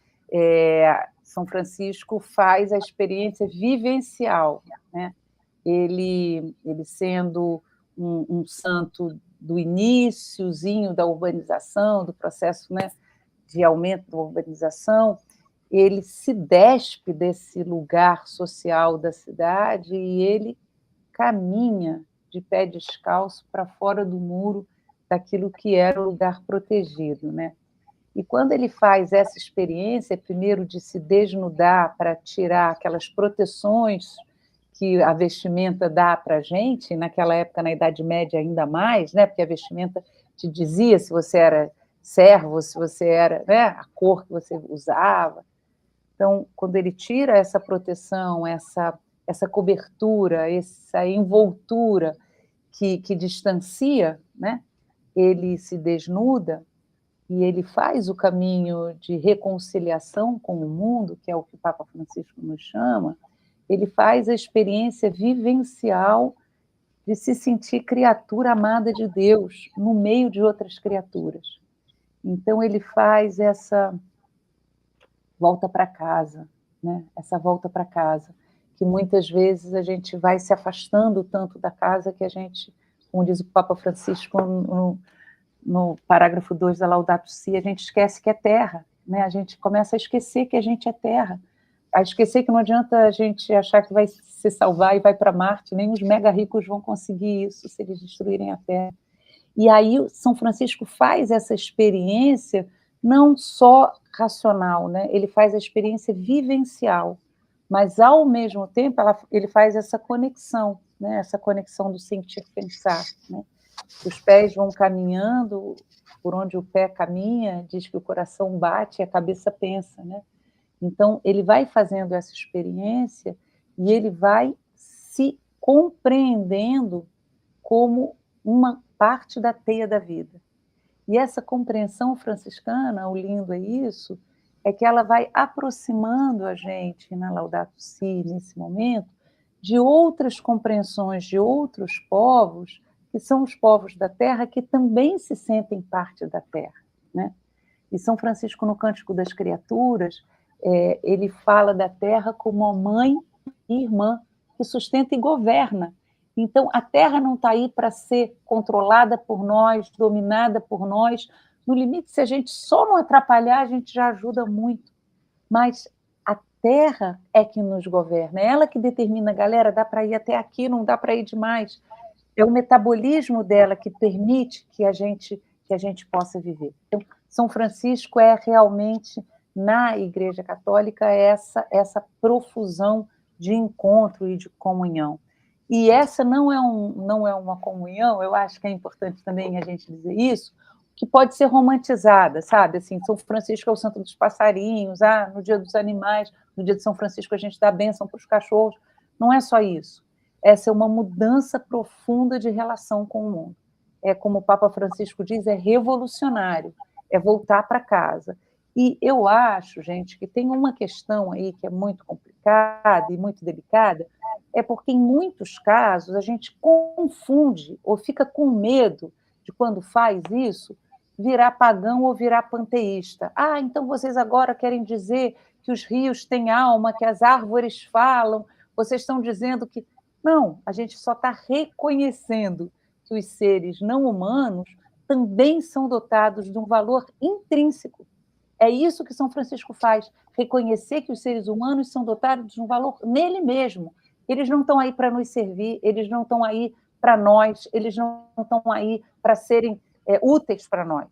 São Francisco faz a experiência vivencial, né? Ele sendo um santo do iniciozinho da urbanização, do processo, né, de aumento da urbanização, ele se despe desse lugar social da cidade e ele caminha de pé descalço para fora do muro daquilo que era o lugar protegido, né? E quando ele faz essa experiência, primeiro de se desnudar para tirar aquelas proteções que a vestimenta dá para a gente, naquela época, na Idade Média, ainda mais, né? Porque a vestimenta te dizia se você era servo, se você era, né, a cor que você usava. Então, quando ele tira essa proteção, essa cobertura, essa envoltura que distancia, né? Ele se desnuda e ele faz o caminho de reconciliação com o mundo, que é o que o Papa Francisco nos chama. Ele faz a experiência vivencial de se sentir criatura amada de Deus no meio de outras criaturas. Então, ele faz essa volta para casa, né? Essa volta para casa, que muitas vezes a gente vai se afastando tanto da casa que a gente, como diz o Papa Francisco no parágrafo 2 da Laudato Si, a gente esquece que é terra, né? A gente começa a esquecer que a gente é terra, a esquecer que não adianta a gente achar que vai se salvar e vai para Marte, nem os mega ricos vão conseguir isso se eles destruírem a Terra. E aí São Francisco faz essa experiência não só racional, né? Ele faz a experiência vivencial, mas ao mesmo tempo ele faz essa conexão, né? Essa conexão do sentir-pensar, né? Os pés vão caminhando, por onde o pé caminha, diz que o coração bate e a cabeça pensa, né? Então, ele vai fazendo essa experiência e ele vai se compreendendo como uma parte da teia da vida. E essa compreensão franciscana, o lindo é isso, é que ela vai aproximando a gente, na Laudato Si, nesse momento, de outras compreensões de outros povos, que são os povos da Terra, que também se sentem parte da Terra, né? E São Francisco, no Cântico das Criaturas, ele fala da Terra como uma mãe e irmã que sustenta e governa. Então, a Terra não está aí para ser controlada por nós, dominada por nós, No limite, se a gente só não atrapalhar, a gente já ajuda muito. Mas a terra é que nos governa, é ela que determina, galera, dá para ir até aqui, não dá para ir demais. É o metabolismo dela que permite que a gente possa viver. Então, São Francisco é realmente, na Igreja Católica, essa profusão de encontro e de comunhão. E essa não é uma comunhão, eu acho que é importante também a gente dizer isso, que pode ser romantizada, sabe? Assim, São Francisco é o santo dos passarinhos, no dia dos animais, no dia de São Francisco a gente dá bênção para os cachorros. Não é só isso. Essa é uma mudança profunda de relação com o mundo. É como o Papa Francisco diz, é revolucionário, é voltar para casa. E eu acho, gente, que tem uma questão aí que é muito complicada e muito delicada, é porque em muitos casos a gente confunde ou fica com medo de, quando faz isso, virar pagão ou virar panteísta. Então vocês agora querem dizer que os rios têm alma, que as árvores falam, vocês estão dizendo que... Não, a gente só está reconhecendo que os seres não humanos também são dotados de um valor intrínseco. É isso que São Francisco faz, reconhecer que os seres humanos são dotados de um valor nele mesmo. Eles não estão aí para nos servir, eles não estão aí para nós, eles não estão aí para serem úteis para nós.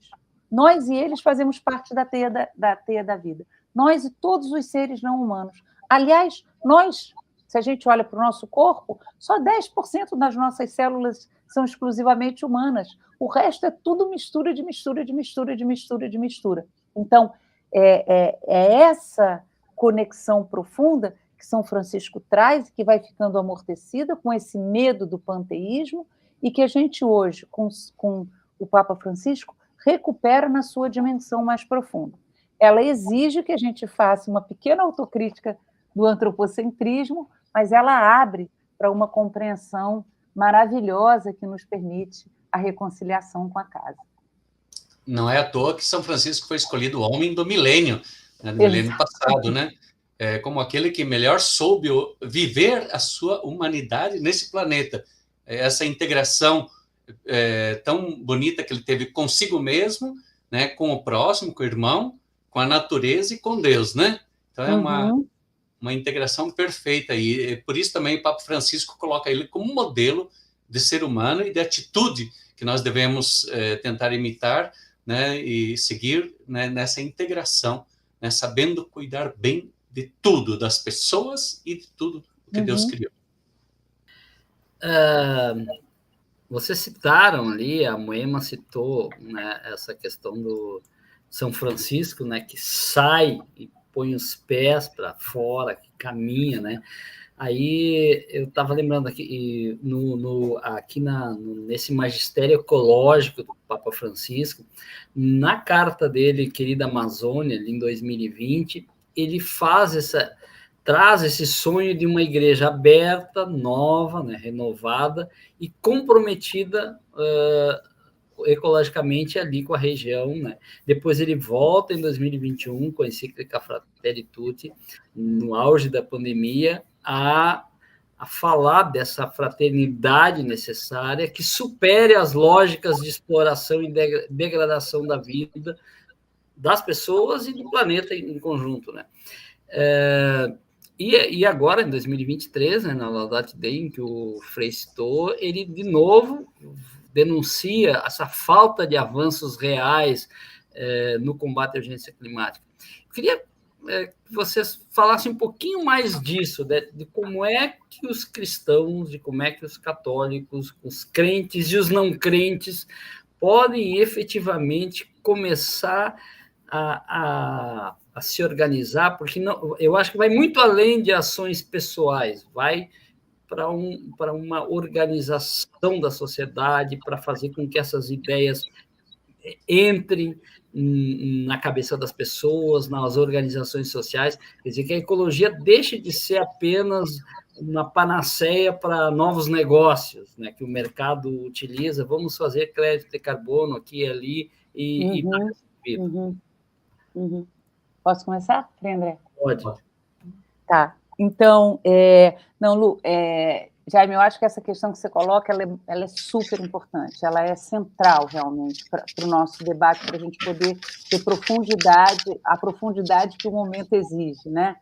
Nós e eles fazemos parte da teia da vida. Nós e todos os seres não humanos. Aliás, se a gente olha para o nosso corpo, só 10% das nossas células são exclusivamente humanas. O resto é tudo mistura de mistura, de mistura, de mistura, de mistura. Então, é essa conexão profunda que São Francisco traz, que vai ficando amortecida com esse medo do panteísmo, e que a gente hoje, com o Papa Francisco, recupera na sua dimensão mais profunda. Ela exige que a gente faça uma pequena autocrítica do antropocentrismo, mas ela abre para uma compreensão maravilhosa que nos permite a reconciliação com a casa. Não é à toa que São Francisco foi escolhido o homem do milênio, né, do milênio passado, né? Como aquele que melhor soube viver a sua humanidade nesse planeta. Essa integração tão bonita que ele teve consigo mesmo, né, com o próximo, com o irmão, com a natureza e com Deus, né? Então é uma integração perfeita. E por isso também o Papa Francisco coloca ele como modelo de ser humano e de atitude que nós devemos tentar imitar, né, e seguir, né, nessa integração, né, sabendo cuidar bem de tudo, das pessoas e de tudo que Deus criou. Vocês citaram ali, a Moema citou, né, essa questão do São Francisco, né, que sai e põe os pés para fora, que caminha, né? Aí eu estava lembrando aqui, nesse magistério ecológico do Papa Francisco, na carta dele, Querida Amazônia, ali em 2020, ele traz esse sonho de uma igreja aberta, nova, né, renovada e comprometida ecologicamente ali com a região, né? Depois ele volta em 2021 com a encíclica Fratelli Tutti, no auge da pandemia, a falar dessa fraternidade necessária que supere as lógicas de exploração e degradação da vida das pessoas e do planeta em conjunto, né? E agora, em 2023, né, na Laudato Dei, em que o Frei citou, ele, de novo, denuncia essa falta de avanços reais no combate à urgência climática. Eu queria que vocês falassem um pouquinho mais disso, de como é que os cristãos, de como é que os católicos, os crentes e os não crentes podem efetivamente começar a se organizar, porque eu acho que vai muito além de ações pessoais, vai para uma organização da sociedade, para fazer com que essas ideias entrem na cabeça das pessoas, nas organizações sociais, quer dizer, que a ecologia deixe de ser apenas uma panaceia para novos negócios, né, que o mercado utiliza, vamos fazer crédito de carbono aqui e ali, e Posso começar, Frei André? Pode. Tá. Então, não, Lu, Jaime, eu acho que essa questão que você coloca, ela é super importante, ela é central, realmente, para o nosso debate, para a gente poder ter a profundidade que o momento exige, né?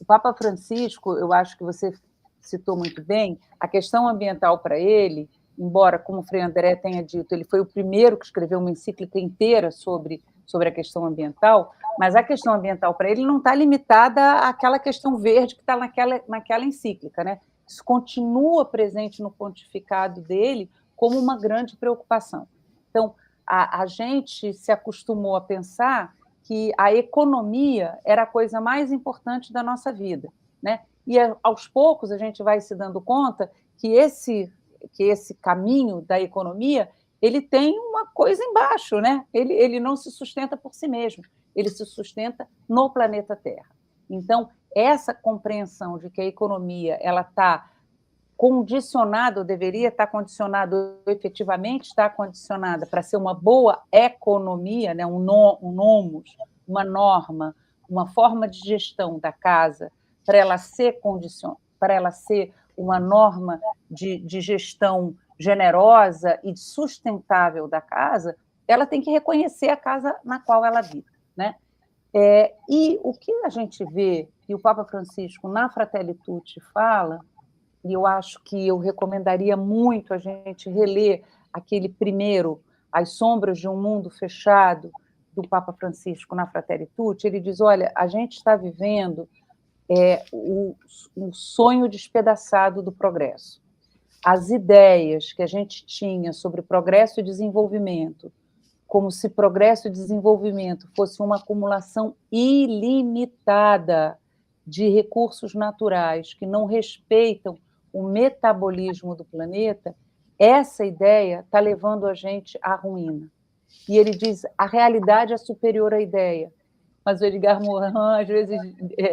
O Papa Francisco, eu acho que você citou muito bem, a questão ambiental para ele, embora, como o Frei André tenha dito, ele foi o primeiro que escreveu uma encíclica inteira sobre a questão ambiental, mas a questão ambiental para ele não está limitada àquela questão verde que está naquela encíclica, né? Isso continua presente no pontificado dele como uma grande preocupação. Então, a gente se acostumou a pensar que a economia era a coisa mais importante da nossa vida, né? E aos poucos a gente vai se dando conta que esse caminho da economia ele tem uma coisa embaixo, né? Ele não se sustenta por si mesmo, ele se sustenta no planeta Terra. Então, essa compreensão de que a economia ela está condicionada, ou deveria estar condicionada, efetivamente está condicionada para ser uma boa economia, né? um nomos, uma norma, uma forma de gestão da casa, para ela ser uma norma de gestão generosa e sustentável da casa, ela tem que reconhecer a casa na qual ela vive, né? E o que a gente vê, e o Papa Francisco, na Fratelli Tutti, fala, e eu acho que eu recomendaria muito a gente reler aquele primeiro, As Sombras de um Mundo Fechado, do Papa Francisco na Fratelli Tutti, ele diz, olha, a gente está vivendo o sonho despedaçado do progresso. As ideias que a gente tinha sobre progresso e desenvolvimento, como se progresso e desenvolvimento fosse uma acumulação ilimitada de recursos naturais que não respeitam o metabolismo do planeta, essa ideia está levando a gente à ruína. E ele diz, a realidade é superior à ideia. Mas o Edgar Morin, às vezes,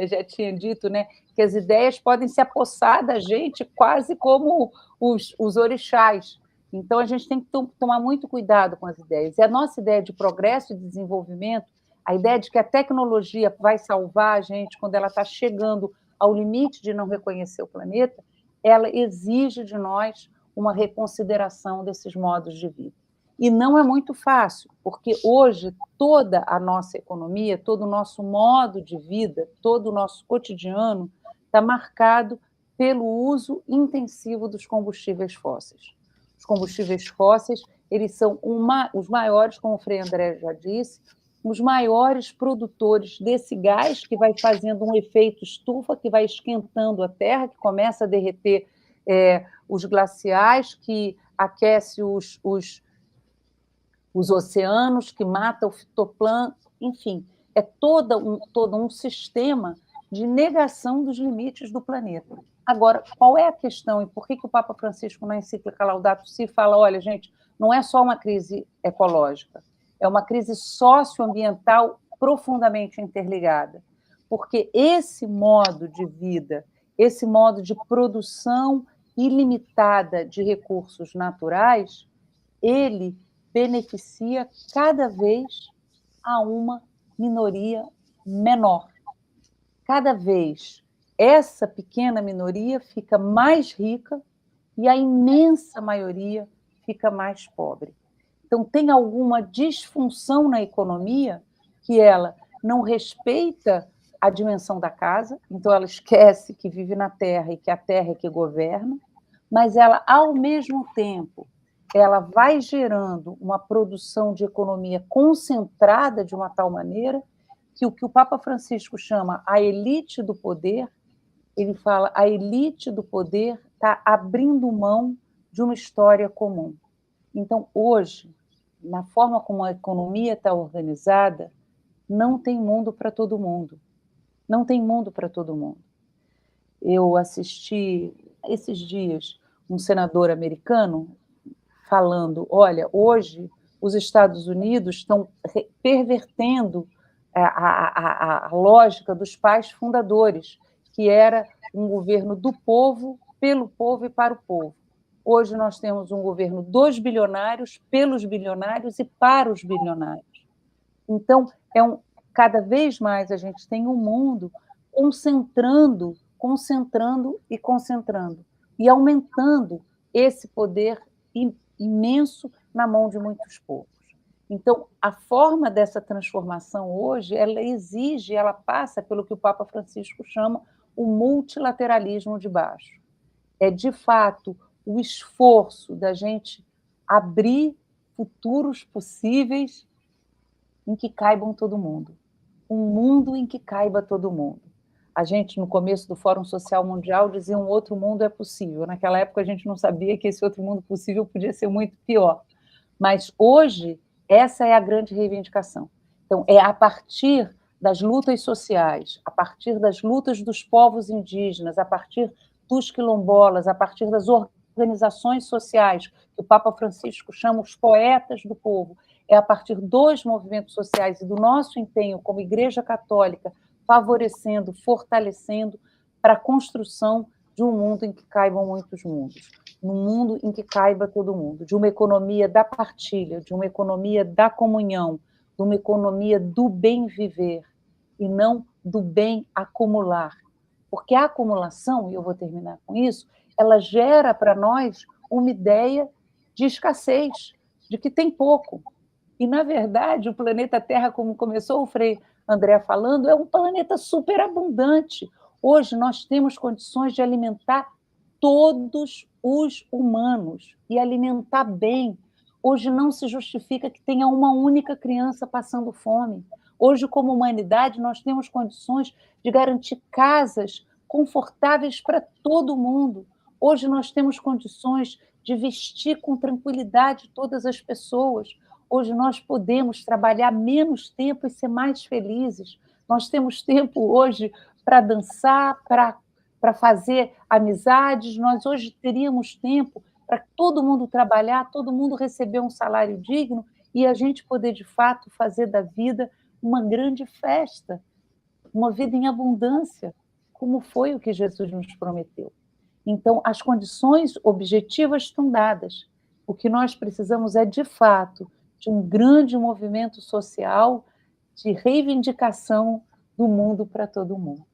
já tinha dito, né, que as ideias podem se apossar da gente quase como os orixás. Então, a gente tem que tomar muito cuidado com as ideias. E a nossa ideia de progresso e desenvolvimento, a ideia de que a tecnologia vai salvar a gente quando ela está chegando ao limite de não reconhecer o planeta, ela exige de nós uma reconsideração desses modos de vida. E não é muito fácil, porque hoje toda a nossa economia, todo o nosso modo de vida, todo o nosso cotidiano está marcado pelo uso intensivo dos combustíveis fósseis. Os combustíveis fósseis, eles são os maiores, como o Frei André já disse, os maiores produtores desse gás que vai fazendo um efeito estufa, que vai esquentando a Terra, que começa a derreter os glaciais, que aquece os oceanos, que mata o fitoplâncton, enfim, é todo um sistema de negação dos limites do planeta. Agora, qual é a questão e por que o Papa Francisco, na encíclica Laudato Si, fala, olha, gente, não é só uma crise ecológica, é uma crise socioambiental profundamente interligada, porque esse modo de vida, esse modo de produção ilimitada de recursos naturais, ele beneficia cada vez a uma minoria menor. Cada vez essa pequena minoria fica mais rica e a imensa maioria fica mais pobre. Então, tem alguma disfunção na economia que ela não respeita a dimensão da casa, então ela esquece que vive na Terra e que a Terra é que governa, mas ela, ao mesmo tempo, ela vai gerando uma produção de economia concentrada de uma tal maneira que o Papa Francisco chama a elite do poder, ele fala, a elite do poder está abrindo mão de uma história comum. Então, hoje, na forma como a economia está organizada, não tem mundo para todo mundo. Não tem mundo para todo mundo. Eu assisti, esses dias, um senador americano falando, olha, hoje os Estados Unidos estão pervertendo a lógica dos pais fundadores, que era um governo do povo, pelo povo e para o povo. Hoje nós temos um governo dos bilionários, pelos bilionários e para os bilionários. Então, cada vez mais a gente tem um mundo concentrando concentrando e aumentando esse poder imenso na mão de muitos povos. Então, a forma dessa transformação hoje, ela passa pelo que o Papa Francisco chama o multilateralismo de baixo. É, de fato, o esforço da gente abrir futuros possíveis em que caibam todo mundo. Um mundo em que caiba todo mundo. A gente, no começo do Fórum Social Mundial, dizia um outro mundo é possível. Naquela época, a gente não sabia que esse outro mundo possível podia ser muito pior. Mas hoje, essa é a grande reivindicação. Então, é a partir das lutas sociais, a partir das lutas dos povos indígenas, a partir dos quilombolas, a partir das organizações sociais, que o Papa Francisco chama os poetas do povo, é a partir dos movimentos sociais e do nosso empenho como Igreja Católica, favorecendo, fortalecendo para a construção de um mundo em que caibam muitos mundos, num mundo em que caiba todo mundo, de uma economia da partilha, de uma economia da comunhão, de uma economia do bem viver e não do bem acumular. Porque a acumulação, e eu vou terminar com isso, ela gera para nós uma ideia de escassez, de que tem pouco. E, na verdade, o planeta Terra, como começou o Frei André falando, é um planeta superabundante. Hoje nós temos condições de alimentar todos os humanos e alimentar bem. Hoje não se justifica que tenha uma única criança passando fome. Hoje, como humanidade, nós temos condições de garantir casas confortáveis para todo mundo. Hoje nós temos condições de vestir com tranquilidade todas as pessoas. Hoje nós podemos trabalhar menos tempo e ser mais felizes. Nós temos tempo hoje para dançar, para fazer amizades. Nós hoje teríamos tempo para todo mundo trabalhar, todo mundo receber um salário digno e a gente poder, de fato, fazer da vida uma grande festa, uma vida em abundância, como foi o que Jesus nos prometeu. Então, as condições objetivas estão dadas. O que nós precisamos é, de fato, de um grande movimento social de reivindicação do mundo para todo mundo.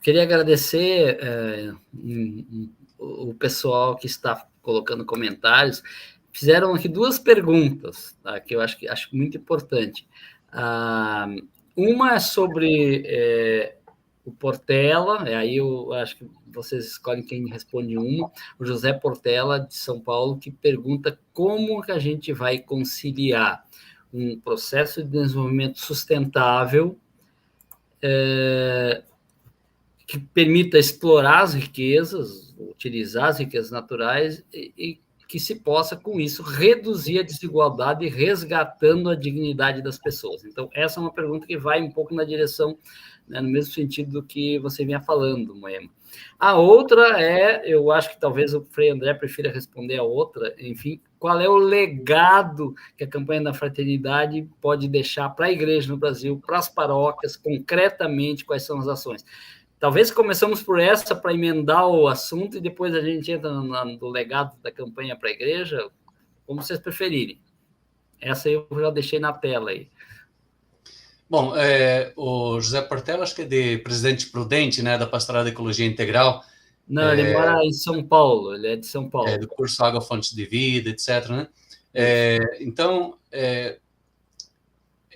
Queria agradecer o pessoal que está colocando comentários. Fizeram aqui duas perguntas, tá, que eu acho muito importante. Uma é sobre o Portela, aí eu acho que vocês escolhem quem responde uma, o José Portela, de São Paulo, que pergunta como que a gente vai conciliar um processo de desenvolvimento sustentável que permita explorar as riquezas, utilizar as riquezas naturais e que se possa, com isso, reduzir a desigualdade, resgatando a dignidade das pessoas. Então, essa é uma pergunta que vai um pouco na direção, né, no mesmo sentido do que você vinha falando, Moema. A outra eu acho que talvez o Frei André prefira responder a outra, enfim, qual é o legado que a campanha da fraternidade pode deixar para a igreja no Brasil, para as paróquias, concretamente, quais são as ações? Talvez começamos por essa para emendar o assunto e depois a gente entra no legado da campanha para a igreja, como vocês preferirem. Essa eu já deixei na tela aí. Bom, o José Portela, acho que é de Presidente Prudente, né, da Pastoral da Ecologia Integral. Não, ele mora em São Paulo, ele é de São Paulo. Do curso Água Fonte de Vida, etc., né? Então, é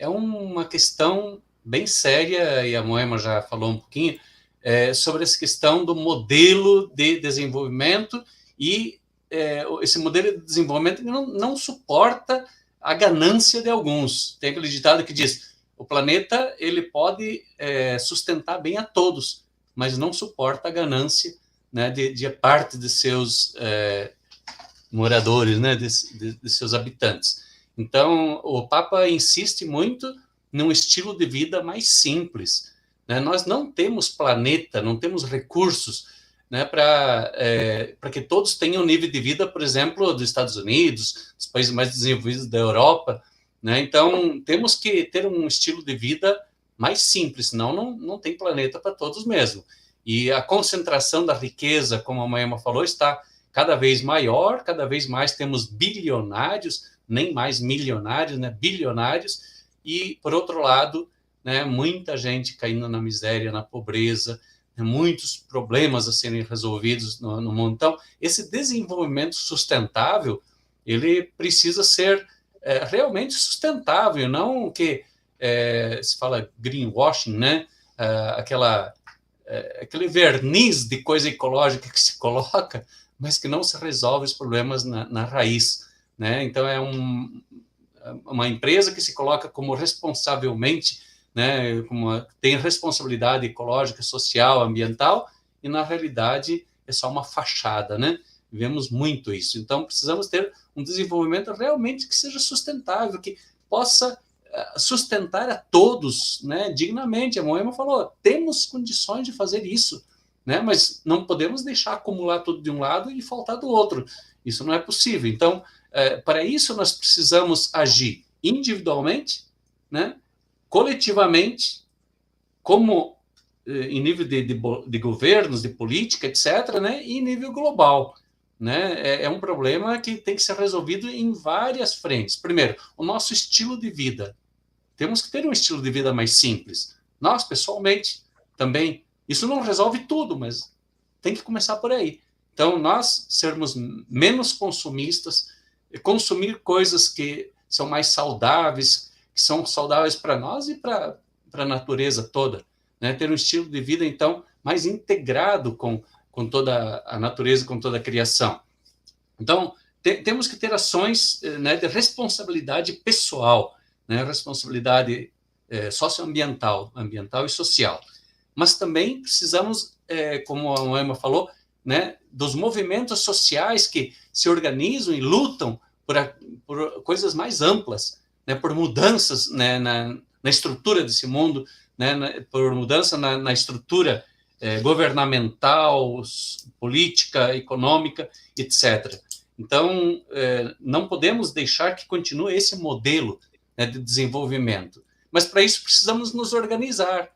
uma questão bem séria, e a Moema já falou um pouquinho, sobre essa questão do modelo de desenvolvimento e esse modelo de desenvolvimento não suporta a ganância de alguns. Tem aquele ditado que diz, o planeta ele pode sustentar bem a todos, mas não suporta a ganância, né, de parte de seus moradores, né, de seus habitantes. Então, o Papa insiste muito num estilo de vida mais simples. Nós não temos planeta, não temos recursos, né, para que todos tenham um nível de vida, por exemplo, dos Estados Unidos, dos países mais desenvolvidos da Europa, né? Então, temos que ter um estilo de vida mais simples, senão não tem planeta para todos mesmo. E a concentração da riqueza, como a Moema falou, está cada vez maior, cada vez mais temos bilionários, nem mais milionários, né, bilionários, e, por outro lado, né? Muita gente caindo na miséria, na pobreza, né? Muitos problemas a serem resolvidos no mundo. Então, esse desenvolvimento sustentável, ele precisa ser realmente sustentável, não que se fala greenwashing, né? Aquele verniz de coisa ecológica que se coloca, mas que não se resolve os problemas na raiz, né? Então, é uma empresa que se coloca como responsavelmente, né, tem responsabilidade ecológica, social, ambiental, e na realidade é só uma fachada, né? Vemos muito isso. Então, precisamos ter um desenvolvimento realmente que seja sustentável, que possa sustentar a todos, né, dignamente. A Moema falou, temos condições de fazer isso, né, mas não podemos deixar acumular tudo de um lado e faltar do outro. Isso não é possível. Então, para isso nós precisamos agir individualmente, né, coletivamente, como em nível de governos, de política, etc., né, e em nível global. Né? É um problema que tem que ser resolvido em várias frentes. Primeiro, o nosso estilo de vida. Temos que ter um estilo de vida mais simples. Nós, pessoalmente, também. Isso não resolve tudo, mas tem que começar por aí. Então, nós sermos menos consumistas, consumir coisas que são mais saudáveis, que são saudáveis para nós e para a natureza toda. Né? Ter um estilo de vida, então, mais integrado com toda a natureza, com toda a criação. Então, temos que ter ações, né, de responsabilidade pessoal, né, responsabilidade socioambiental, ambiental e social. Mas também precisamos, como a Moema falou, né, dos movimentos sociais que se organizam e lutam por coisas mais amplas, né, por mudanças, né, na estrutura desse mundo, né, por mudança na estrutura governamental, política, econômica, etc. Então, não podemos deixar que continue esse modelo, né, de desenvolvimento. Mas, para isso, precisamos nos organizar.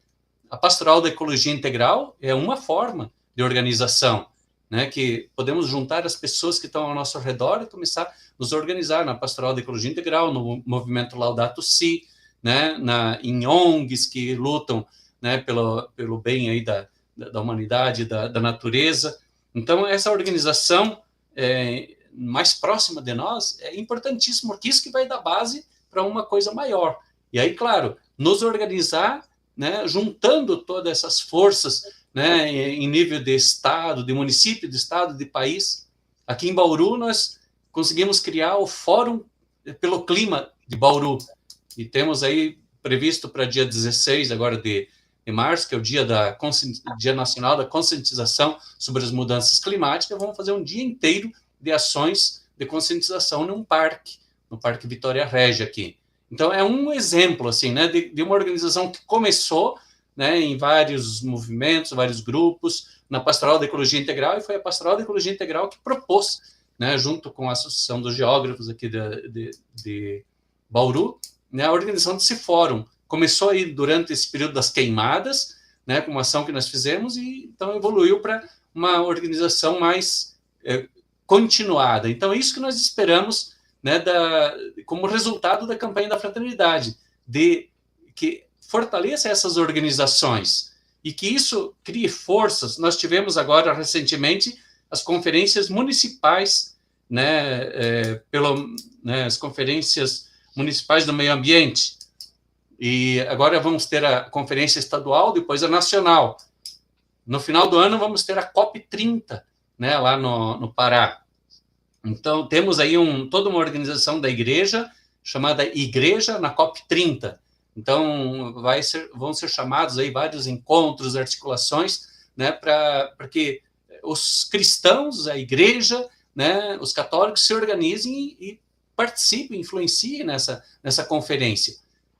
A Pastoral da Ecologia Integral é uma forma de organização, né, que podemos juntar as pessoas que estão ao nosso redor e começar a nos organizar na Pastoral da Ecologia Integral, no movimento Laudato Si, né, em ONGs que lutam, né, pelo bem aí da humanidade, da natureza. Então, essa organização mais próxima de nós é importantíssimo, porque isso que vai dar base para uma coisa maior. E aí, claro, nos organizar, né, juntando todas essas forças, né, em nível de estado, de município, de estado, de país. Aqui em Bauru, nós conseguimos criar o Fórum pelo Clima de Bauru. E temos aí previsto para dia 16 agora de março, que é o Dia Nacional da Conscientização sobre as Mudanças Climáticas. Vamos fazer um dia inteiro de ações de conscientização no Parque Vitória Régia aqui. Então, é um exemplo, assim, né, de uma organização que começou, né, em vários movimentos, vários grupos, na Pastoral da Ecologia Integral, e foi a Pastoral da Ecologia Integral que propôs, né, junto com a Associação dos Geógrafos aqui de Bauru, né, a organização desse fórum. Começou aí durante esse período das queimadas, né, com uma ação que nós fizemos, e então evoluiu para uma organização mais continuada. Então, é isso que nós esperamos, né, como resultado da campanha da fraternidade, de que fortaleça essas organizações e que isso crie forças. Nós tivemos agora, recentemente, as conferências municipais, né, as conferências municipais do meio ambiente, e agora vamos ter a conferência estadual, depois a nacional. No final do ano, vamos ter a COP30, né, lá no Pará. Então, temos aí toda uma organização da igreja, chamada Igreja na COP30. Então, vão ser chamados aí vários encontros, articulações, né, para que os cristãos, a igreja, né, os católicos se organizem e participem, influenciem nessa conferência.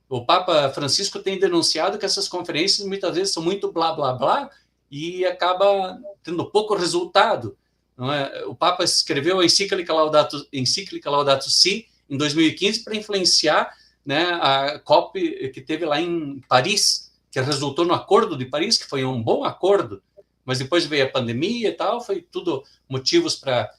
O Papa Francisco tem denunciado que essas conferências muitas vezes são muito blá, blá, blá, e acaba tendo pouco resultado. Não é? O Papa escreveu a encíclica Laudato Si em 2015 para influenciar, né, a COP que teve lá em Paris, que resultou no Acordo de Paris, que foi um bom acordo, mas depois veio a pandemia e tal, foi tudo motivos para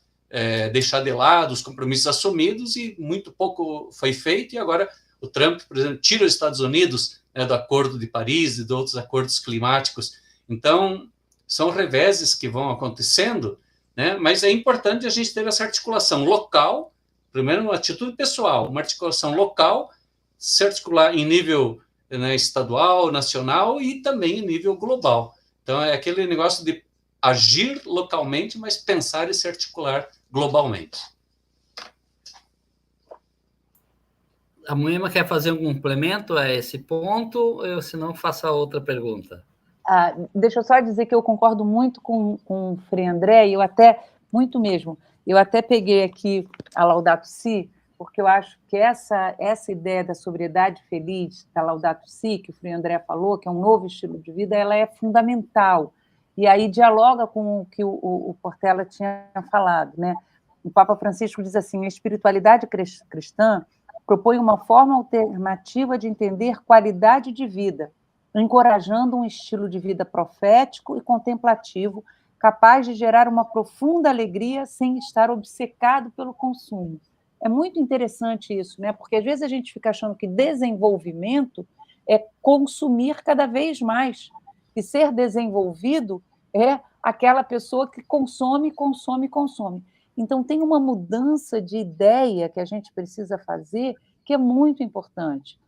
deixar de lado os compromissos assumidos, e muito pouco foi feito, e agora o Trump, por exemplo, tira os Estados Unidos né, do Acordo de Paris e de outros acordos climáticos. Então, são reveses que vão acontecendo, né, mas é importante a gente ter essa articulação local, primeiro uma atitude pessoal, uma articulação local, se articular em nível, né, estadual, nacional e também em nível global. Então, é aquele negócio de agir localmente, mas pensar e se articular globalmente. A Moema quer fazer um complemento a esse ponto, ou se não, faça outra pergunta. Deixa eu só dizer que eu concordo muito com o Frei André, e eu até, muito mesmo, eu até peguei aqui a Laudato Si, porque eu acho que essa ideia da sobriedade feliz, da Laudato Si, que o Frei André falou, que é um novo estilo de vida, ela é fundamental. E aí dialoga com o que o Portela tinha falado, né? O Papa Francisco diz assim, a espiritualidade cristã propõe uma forma alternativa de entender qualidade de vida, encorajando um estilo de vida profético e contemplativo, capaz de gerar uma profunda alegria sem estar obcecado pelo consumo. É muito interessante isso, né? Porque às vezes a gente fica achando que desenvolvimento é consumir cada vez mais, e ser desenvolvido é aquela pessoa que consome, consome, consome. Então, tem uma mudança de ideia que a gente precisa fazer que é muito importante.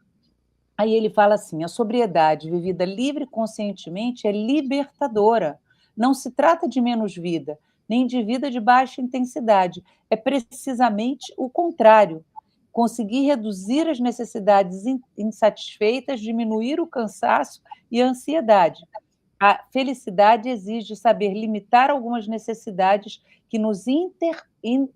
Aí ele fala assim, a sobriedade vivida livre e conscientemente é libertadora. Não se trata de menos vida, nem de vida de baixa intensidade. É precisamente o contrário. Conseguir reduzir as necessidades insatisfeitas, diminuir o cansaço e a ansiedade. A felicidade exige saber limitar algumas necessidades que nos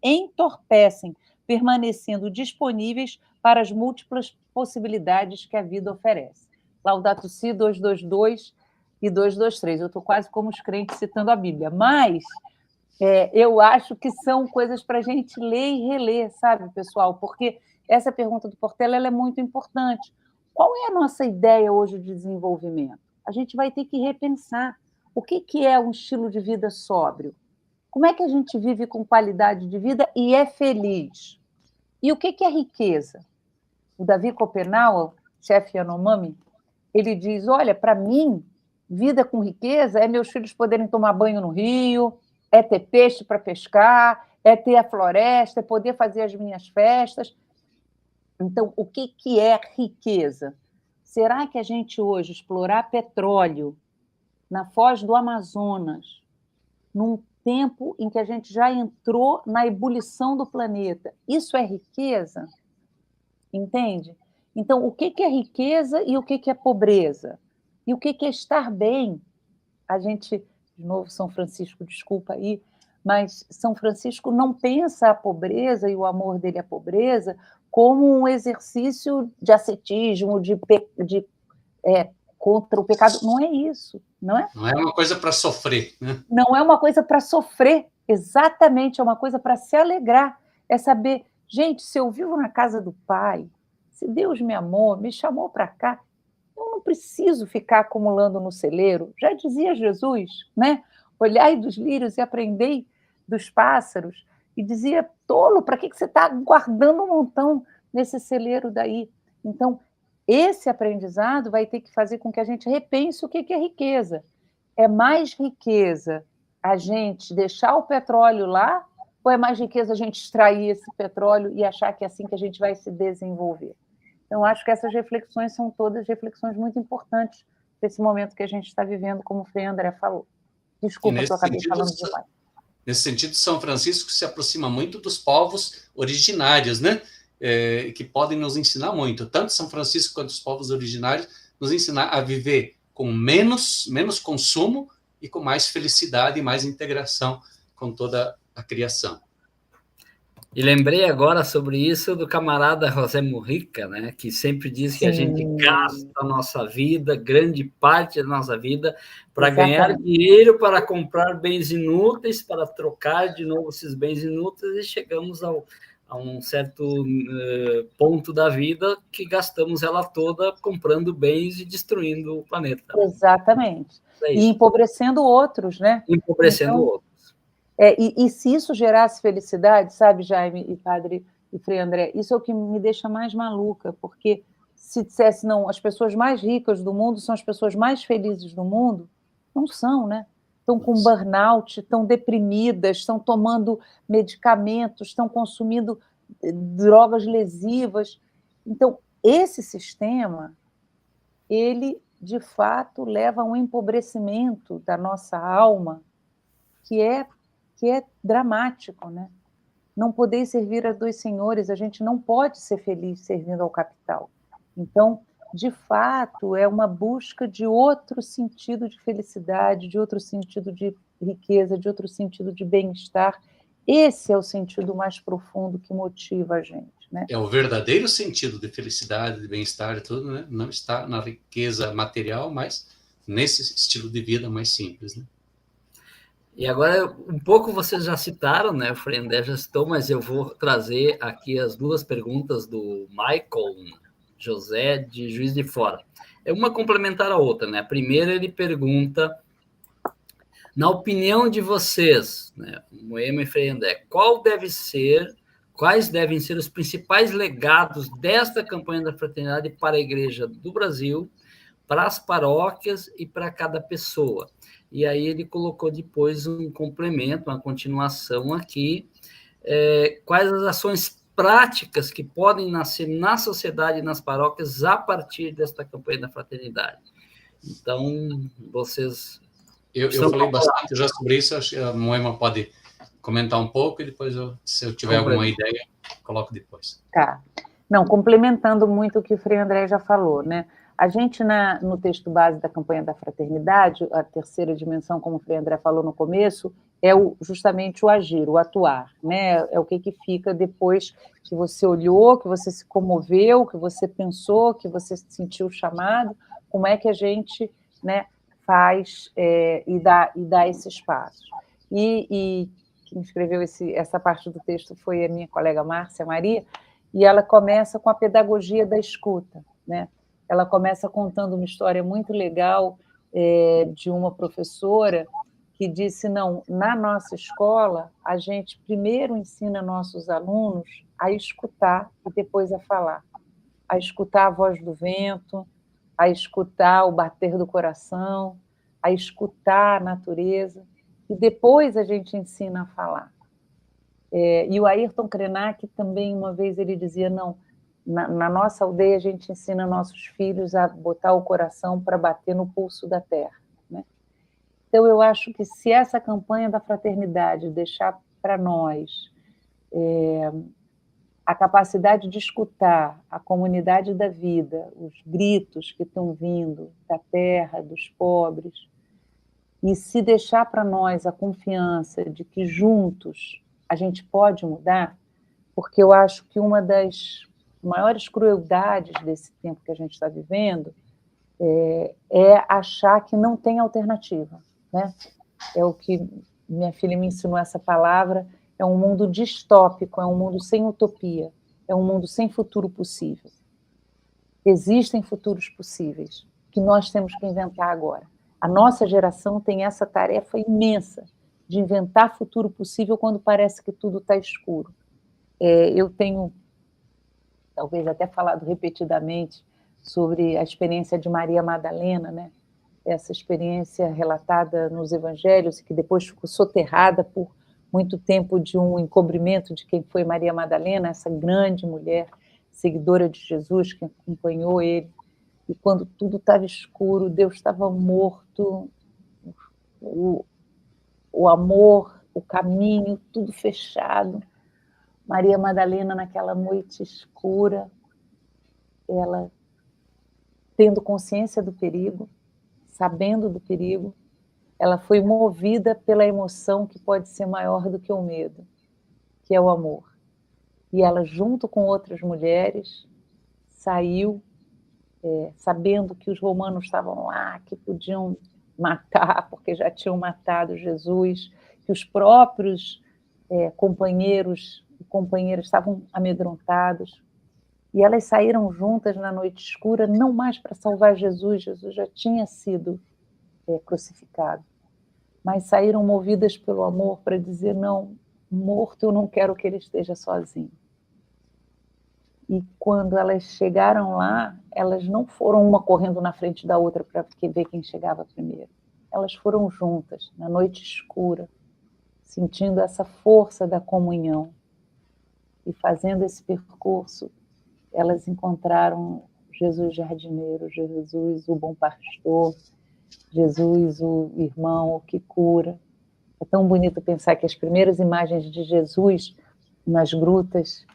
entorpecem, permanecendo disponíveis para as múltiplas possibilidades que a vida oferece. Laudato Si 222 e 223. Eu estou quase como os crentes citando a Bíblia, mas eu acho que são coisas para a gente ler e reler, sabe, pessoal? Porque essa pergunta do Portela ela é muito importante. Qual é a nossa ideia hoje de desenvolvimento? A gente vai ter que repensar o que é um estilo de vida sóbrio. Como é que a gente vive com qualidade de vida e é feliz? E o que é riqueza? O Davi Copenau, chefe Yanomami, ele diz, olha, para mim, vida com riqueza é meus filhos poderem tomar banho no rio, é ter peixe para pescar, é ter a floresta, é poder fazer as minhas festas. Então, o que é riqueza? Será que a gente hoje explorar petróleo na foz do Amazonas, num tempo em que a gente já entrou na ebulição do planeta, isso é riqueza? Entende? Então, o que é riqueza e o que é pobreza? E o que é estar bem? A gente, de novo, São Francisco, desculpa aí, mas São Francisco não pensa a pobreza e o amor dele à pobreza como um exercício de ascetismo, contra o pecado. Não é isso, não é? Não é uma coisa para sofrer, né? Não é uma coisa para sofrer, exatamente, é uma coisa para se alegrar. É saber, gente, se eu vivo na casa do Pai, se Deus me amou, me chamou para cá, eu não preciso ficar acumulando no celeiro. Já dizia Jesus, né? Olhai dos lírios e aprendei dos pássaros. E dizia, tolo, para que você está guardando um montão nesse celeiro daí? Então, esse aprendizado vai ter que fazer com que a gente repense o que é riqueza. É mais riqueza a gente deixar o petróleo lá ou é mais riqueza a gente extrair esse petróleo e achar que é assim que a gente vai se desenvolver? Então, acho que essas reflexões são todas reflexões muito importantes desse momento que a gente está vivendo, como o Frei André falou. Desculpa que eu acabei falando demais. Nesse sentido, São Francisco se aproxima muito dos povos originários, né? Que podem nos ensinar muito. Tanto São Francisco quanto os povos originários nos ensinar a viver com menos consumo e com mais felicidade e mais integração com toda a criação. E lembrei agora sobre isso do camarada José Mujica, né, que sempre diz que a gente gasta a nossa vida, grande parte da nossa vida, para ganhar dinheiro, para comprar bens inúteis, para trocar de novo esses bens inúteis, e chegamos a um certo ponto da vida que gastamos ela toda comprando bens e destruindo o planeta. Exatamente. E empobrecendo outros, né? Empobrecendo outros. E se isso gerasse felicidade, sabe, Jaime e Padre e Frei André, isso é o que me deixa mais maluca, porque se dissesse, não, as pessoas mais ricas do mundo são as pessoas mais felizes do mundo, não são, né? Estão com burnout, estão deprimidas, estão tomando medicamentos, estão consumindo drogas lesivas. Então, esse sistema, ele, de fato, leva a um empobrecimento da nossa alma que é dramático, né? Não poder servir a dois senhores, a gente não pode ser feliz servindo ao capital. Então, de fato, é uma busca de outro sentido de felicidade, de outro sentido de riqueza, de outro sentido de bem-estar. Esse é o sentido mais profundo que motiva a gente, né? É o verdadeiro sentido de felicidade, de bem-estar e tudo, né? Não está na riqueza material, mas nesse estilo de vida mais simples, né? E agora, um pouco vocês já citaram, né? O Frei André já citou, mas eu vou trazer aqui as duas perguntas do Michael José, de Juiz de Fora. É uma complementar a outra, né? A primeira, ele pergunta, na opinião de vocês, né, Moema e Frei André, quais devem ser os principais legados desta campanha da fraternidade para a Igreja do Brasil, para as paróquias e para cada pessoa? E aí ele colocou depois um complemento, uma continuação aqui, quais as ações práticas que podem nascer na sociedade e nas paróquias a partir desta campanha da fraternidade. Então, vocês... Eu falei bastante já sobre isso, acho que a Moema pode comentar um pouco e depois, se eu tiver alguma ideia, coloco depois. Tá. Não, complementando muito o que o Frei André já falou, né? A gente, no texto base da campanha da fraternidade, a terceira dimensão, como o Frei André falou no começo, é justamente o agir, o atuar, né? É o que fica depois que você olhou, que você se comoveu, que você pensou, que você sentiu o chamado, como é que a gente, né, faz e dá esses passos. E quem escreveu essa parte do texto foi a minha colega Márcia Maria, e ela começa com a pedagogia da escuta, né? Ela começa contando uma história muito legal de uma professora que disse, não, na nossa escola, a gente primeiro ensina nossos alunos a escutar e depois a falar. A escutar a voz do vento, a escutar o bater do coração, a escutar a natureza, e depois a gente ensina a falar. E o Ayrton Krenak também, uma vez, ele dizia, não, na nossa aldeia a gente ensina nossos filhos a botar o coração para bater no pulso da terra, né? Então, eu acho que se essa campanha da fraternidade deixar para nós a capacidade de escutar a comunidade da vida, os gritos que estão vindo da terra, dos pobres, e se deixar para nós a confiança de que juntos a gente pode mudar, porque eu acho que uma das maiores crueldades desse tempo que a gente está vivendo é achar que não tem alternativa, né? É o que minha filha me ensinou essa palavra, é um mundo distópico, é um mundo sem utopia, é um mundo sem futuro possível. Existem futuros possíveis, que nós temos que inventar agora. A nossa geração tem essa tarefa imensa de inventar futuro possível quando parece que tudo está escuro. Eu tenho, talvez até falado repetidamente, sobre a experiência de Maria Madalena, né? Essa experiência relatada nos evangelhos, que depois ficou soterrada por muito tempo de um encobrimento de quem foi Maria Madalena, essa grande mulher, seguidora de Jesus, que acompanhou ele. E quando tudo estava escuro, Deus estava morto, o amor, o caminho, tudo fechado. Maria Madalena, naquela noite escura, ela, tendo consciência do perigo, sabendo do perigo, ela foi movida pela emoção que pode ser maior do que o medo, que é o amor. E ela, junto com outras mulheres, saiu, sabendo que os romanos estavam lá, que podiam matar, porque já tinham matado Jesus, que os próprios companheiros e companheiras estavam amedrontados, e elas saíram juntas na noite escura, não mais para salvar Jesus, Jesus já tinha sido crucificado, mas saíram movidas pelo amor para dizer, não, morto eu não quero que ele esteja sozinho. E quando elas chegaram lá, elas não foram uma correndo na frente da outra para ver quem chegava primeiro. Elas foram juntas, na noite escura, sentindo essa força da comunhão. E fazendo esse percurso, elas encontraram Jesus jardineiro, Jesus o bom pastor, Jesus o irmão que cura. É tão bonito pensar que as primeiras imagens de Jesus nas grutas,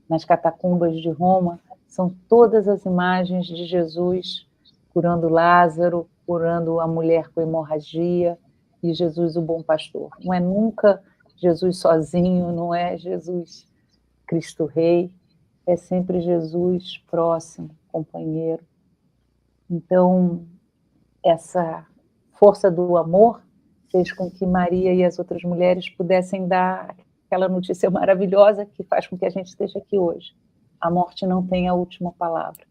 nas catacumbas de Roma, são todas as imagens de Jesus curando Lázaro, curando a mulher com hemorragia, e Jesus o bom pastor. Não é nunca Jesus sozinho, não é Jesus Cristo Rei, é sempre Jesus próximo, companheiro. Então, essa força do amor fez com que Maria e as outras mulheres pudessem dar aquela notícia maravilhosa que faz com que a gente esteja aqui hoje. A morte não tem a última palavra.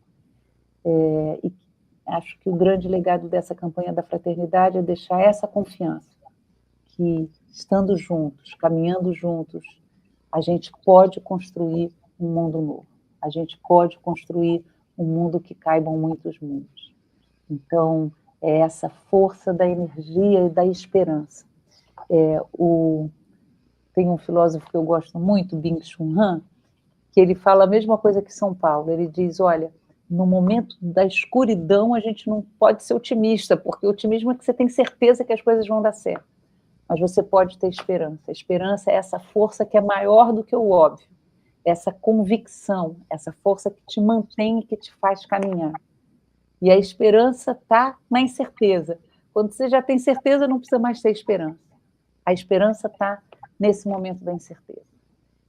E acho que o grande legado dessa campanha da fraternidade é deixar essa confiança, que estando juntos, caminhando juntos, a gente pode construir um mundo novo. A gente pode construir um mundo que caibam muitos mundos. Então, é essa força da energia e da esperança. Tem um filósofo que eu gosto muito, Byung-Chul Han, que ele fala a mesma coisa que São Paulo. Ele diz, olha, no momento da escuridão a gente não pode ser otimista, porque o otimismo é que você tem certeza que as coisas vão dar certo. Mas você pode ter esperança. A esperança é essa força que é maior do que o óbvio, essa convicção, essa força que te mantém e que te faz caminhar. E a esperança está na incerteza. Quando você já tem certeza, não precisa mais ter esperança. A esperança está nesse momento da incerteza.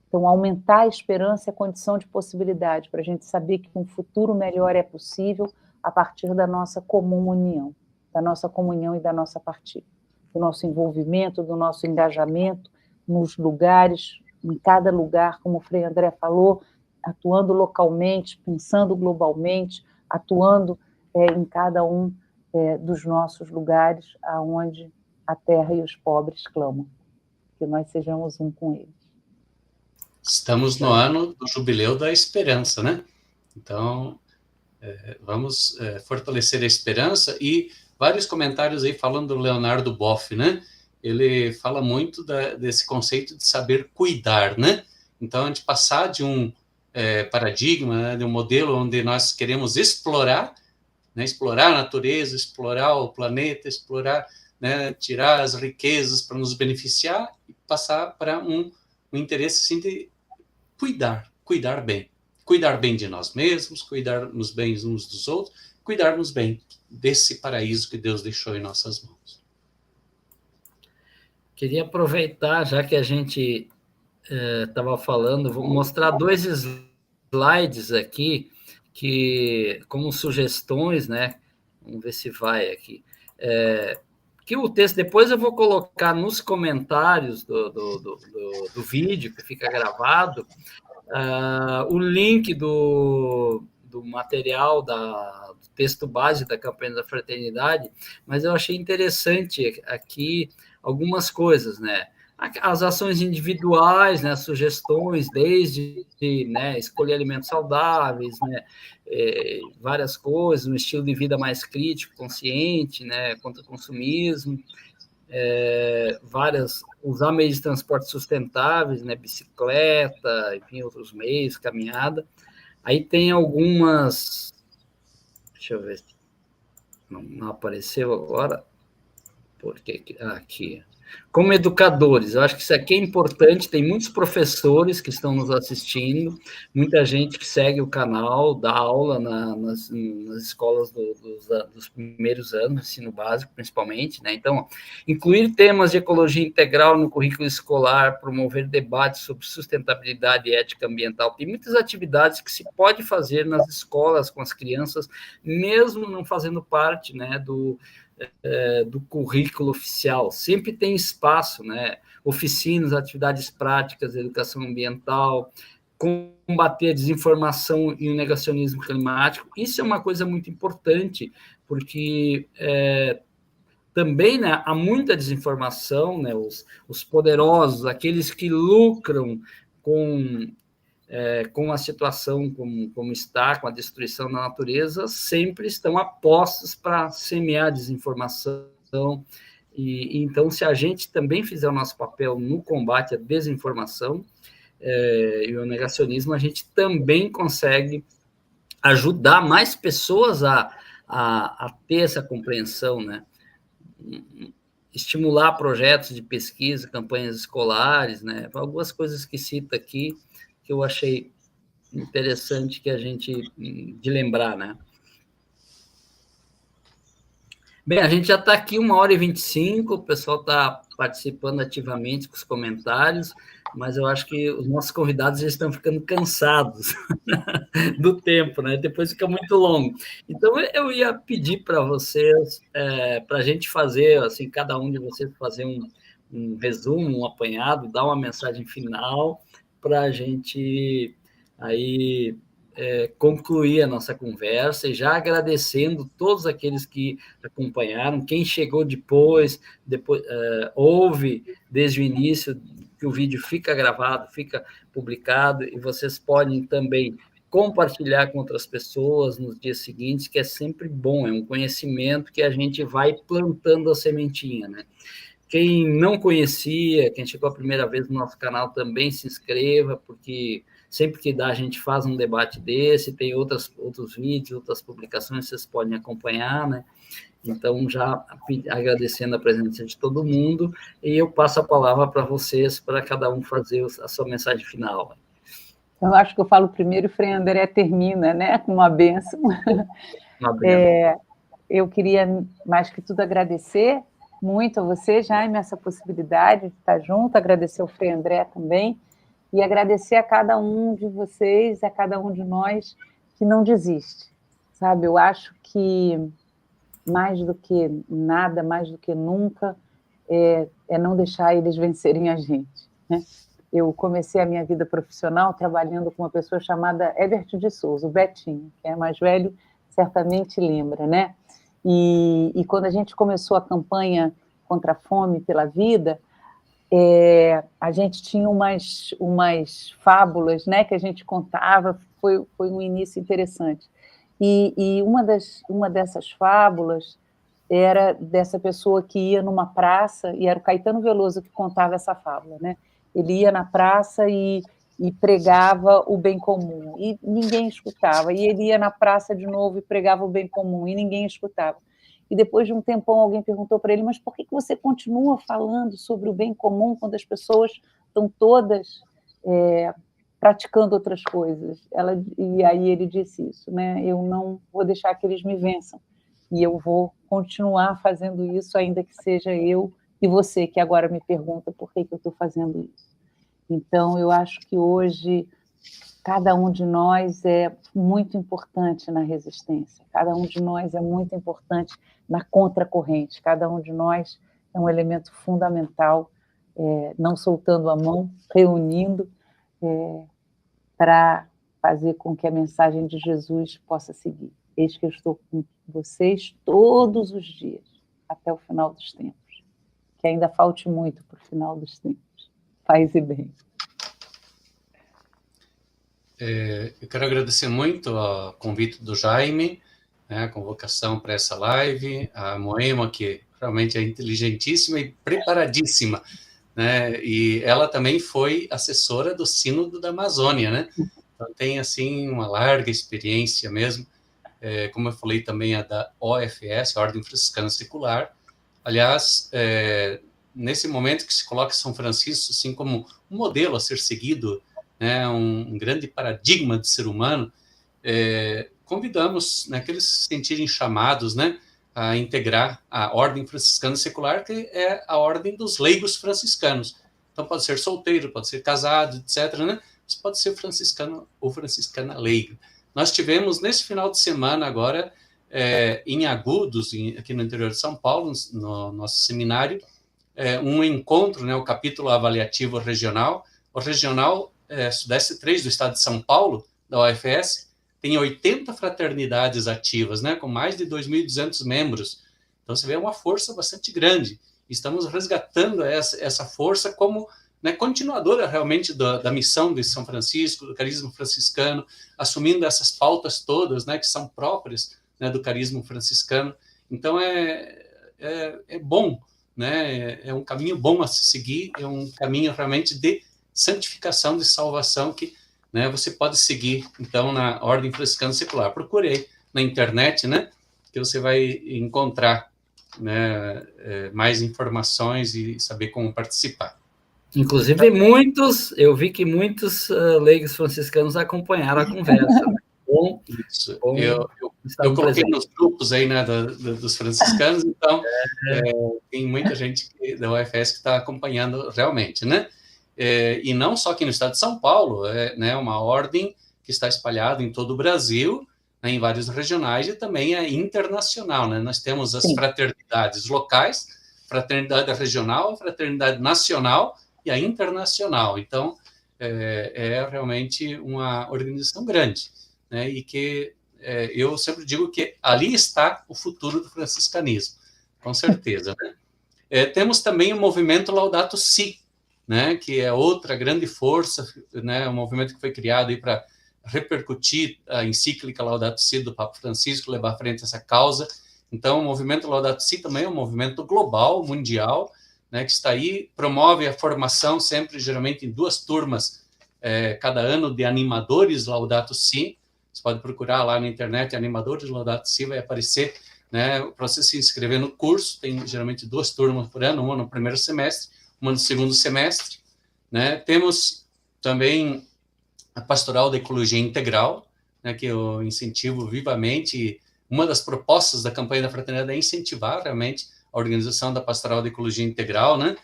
Então, aumentar a esperança é a condição de possibilidade para a gente saber que um futuro melhor é possível a partir da nossa comum união, da nossa comunhão e da nossa partilha, do nosso envolvimento, do nosso engajamento nos lugares, em cada lugar, como o Frei André falou, atuando localmente, pensando globalmente, atuando em cada um dos nossos lugares, aonde a terra e os pobres clamam, que nós sejamos um com eles. Estamos no ano do Jubileu da Esperança, né? Então, vamos fortalecer a esperança, e vários comentários aí falando do Leonardo Boff, né? Ele fala muito desse conceito de saber cuidar, né? Então, a gente passar de um paradigma, né, de um modelo onde nós queremos explorar, né, explorar a natureza, explorar o planeta, explorar, né, tirar as riquezas para nos beneficiar, e passar para um interesse assim, de cuidar bem de nós mesmos, cuidarmos bem uns dos outros, cuidarmos bem desse paraíso que Deus deixou em nossas mãos. Queria aproveitar, já que a gente estava falando, vou mostrar 2 slides aqui, que como sugestões, né? Vamos ver se vai aqui. Que o texto, depois eu vou colocar nos comentários do vídeo, que fica gravado, o link do material do texto base da campanha da fraternidade, mas eu achei interessante aqui algumas coisas, né? As ações individuais, né, as sugestões, desde, né, escolher alimentos saudáveis, né, várias coisas, um estilo de vida mais crítico, consciente, né, contra o consumismo, usar meios de transporte sustentáveis, né, bicicleta, enfim, outros meios, caminhada. Aí tem algumas, deixa eu ver, não apareceu agora, porque aqui. Como educadores, eu acho que isso aqui é importante, tem muitos professores que estão nos assistindo, muita gente que segue o canal, dá aula nas escolas dos primeiros anos, ensino básico, principalmente, né? Então, incluir temas de ecologia integral no currículo escolar, promover debates sobre sustentabilidade e ética ambiental, tem muitas atividades que se pode fazer nas escolas com as crianças, mesmo não fazendo parte, né, do currículo oficial, sempre tem espaço, né? Oficinas, atividades práticas, educação ambiental, combater a desinformação e o negacionismo climático. Isso é uma coisa muito importante, porque também, né, há muita desinformação, né? Os poderosos, aqueles que lucram com com a situação como está, com a destruição da natureza, sempre estão apostos para semear desinformação. E então, se a gente também fizer o nosso papel no combate à desinformação e o negacionismo, a gente também consegue ajudar mais pessoas a ter essa compreensão, né? Estimular projetos de pesquisa, campanhas escolares, né? Algumas coisas que cita aqui que eu achei interessante de lembrar, né? Bem, a gente já está aqui 1h25, o pessoal está participando ativamente com os comentários, mas eu acho que os nossos convidados já estão ficando cansados do tempo, né? Depois fica muito longo. Então, eu ia pedir para vocês, para a gente fazer, assim, cada um de vocês fazer um resumo, um apanhado, dar uma mensagem final para a gente aí concluir a nossa conversa, e já agradecendo todos aqueles que acompanharam, quem chegou depois ouve desde o início, que o vídeo fica gravado, fica publicado, e vocês podem também compartilhar com outras pessoas nos dias seguintes, que é sempre bom, é um conhecimento que a gente vai plantando a sementinha, né? Quem não conhecia, quem chegou a primeira vez no nosso canal, também se inscreva, porque sempre que dá, a gente faz um debate desse, tem outros vídeos, outras publicações, vocês podem acompanhar, né? Então, já agradecendo a presença de todo mundo, e eu passo a palavra para vocês, para cada um fazer a sua mensagem final. Eu acho que eu falo primeiro e o Frei André termina, né, com uma bênção. Eu queria, mais que tudo, agradecer muito a você, Jaime, essa possibilidade de estar junto, agradecer ao Frei André também, e agradecer a cada um de vocês, a cada um de nós que não desiste, sabe? Eu acho que mais do que nada, mais do que nunca, é não deixar eles vencerem a gente, né? Eu comecei a minha vida profissional trabalhando com uma pessoa chamada Herbert de Souza, o Betinho, que é mais velho, certamente lembra, né? E quando a gente começou a campanha contra a fome pela vida, a gente tinha umas fábulas, né, que a gente contava, foi um início interessante. E uma dessas fábulas era dessa pessoa que ia numa praça, e era o Caetano Veloso que contava essa fábula, né? Ele ia na praça e pregava o bem comum, e ninguém escutava. E ele ia na praça de novo e pregava o bem comum, e ninguém escutava. E depois de um tempão, alguém perguntou para ele, mas por que você continua falando sobre o bem comum quando as pessoas estão todas praticando outras coisas? E aí ele disse isso, né? Eu não vou deixar que eles me vençam, e eu vou continuar fazendo isso, ainda que seja eu e você, que agora me pergunta por que eu estou fazendo isso. Então, eu acho que hoje cada um de nós é muito importante na resistência, cada um de nós é muito importante na contracorrente, cada um de nós é um elemento fundamental, não soltando a mão, reunindo, para fazer com que a mensagem de Jesus possa seguir. Eis que eu estou com vocês todos os dias, até o final dos tempos. Que ainda falte muito para o final dos tempos. Paz e bem. Eu quero agradecer muito o convite do Jaime, né, a convocação para essa live, a Moema, que realmente é inteligentíssima e preparadíssima, né, e ela também foi assessora do Sínodo da Amazônia, né, então tem, assim, uma larga experiência mesmo, como eu falei também, a da OFS, a Ordem Franciscana Secular. Aliás, nesse momento que se coloca São Francisco assim como um modelo a ser seguido, né, um grande paradigma de ser humano, convidamos, né, que eles se sentirem chamados, né, a integrar a Ordem Franciscana Secular, que é a ordem dos leigos franciscanos. Então pode ser solteiro, pode ser casado, etc., né? Mas pode ser franciscano ou franciscana leiga. Nós tivemos nesse final de semana agora, em Agudos, aqui no interior de São Paulo, no nosso seminário, um encontro, né, o capítulo avaliativo regional. O regional Sudeste 3 do estado de São Paulo, da UFS, tem 80 fraternidades ativas, né, com mais de 2.200 membros. Então, você vê uma força bastante grande. Estamos resgatando essa força como né, continuadora realmente da missão de São Francisco, do carisma franciscano, assumindo essas pautas todas, né, que são próprias, né, do carisma franciscano. Então, é bom, né, é um caminho bom a se seguir, é um caminho realmente de santificação, de salvação, que, né, você pode seguir, então, na Ordem Franciscana Secular. Procure aí na internet, né, que você vai encontrar, né, mais informações e saber como participar. Inclusive, eu vi que muitos leigos franciscanos acompanharam a conversa. Né? Bom, isso. Eu coloquei nos grupos aí, né, dos franciscanos, então tem muita gente da UFS que está acompanhando realmente, né? E não só aqui no estado de São Paulo, né, uma ordem que está espalhada em todo o Brasil, né, em vários regionais, e também é internacional, né? Nós temos as fraternidades locais, fraternidade regional, fraternidade nacional e a internacional. Então, é realmente uma organização grande, né? E que eu sempre digo que ali está o futuro do franciscanismo, com certeza, né? Temos também o movimento Laudato Si, né? Que é outra grande força, né? Um movimento que foi criado aí para repercutir a encíclica Laudato Si do Papa Francisco, levar à frente essa causa. Então, o movimento Laudato Si também é um movimento global, mundial, né, que está aí, promove a formação sempre, geralmente, em 2 turmas cada ano de animadores Laudato Si. Você pode procurar lá na internet, animadores Laudato Si, vai aparecer, né, para você se inscrever no curso. Tem, geralmente, 2 turmas por ano, uma no primeiro semestre, uma no segundo semestre, né? Temos também a Pastoral da Ecologia Integral, né, que eu incentivo vivamente. Uma das propostas da campanha da Fraternidade é incentivar realmente a organização da Pastoral da Ecologia Integral, né,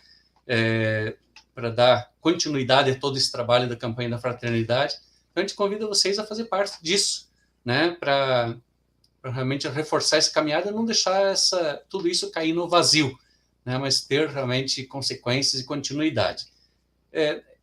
para dar continuidade a todo esse trabalho da campanha da Fraternidade. Então, a gente convida vocês a fazer parte disso, né, para realmente reforçar essa caminhada e não deixar tudo isso cair no vazio, né, mas ter realmente consequências e continuidade.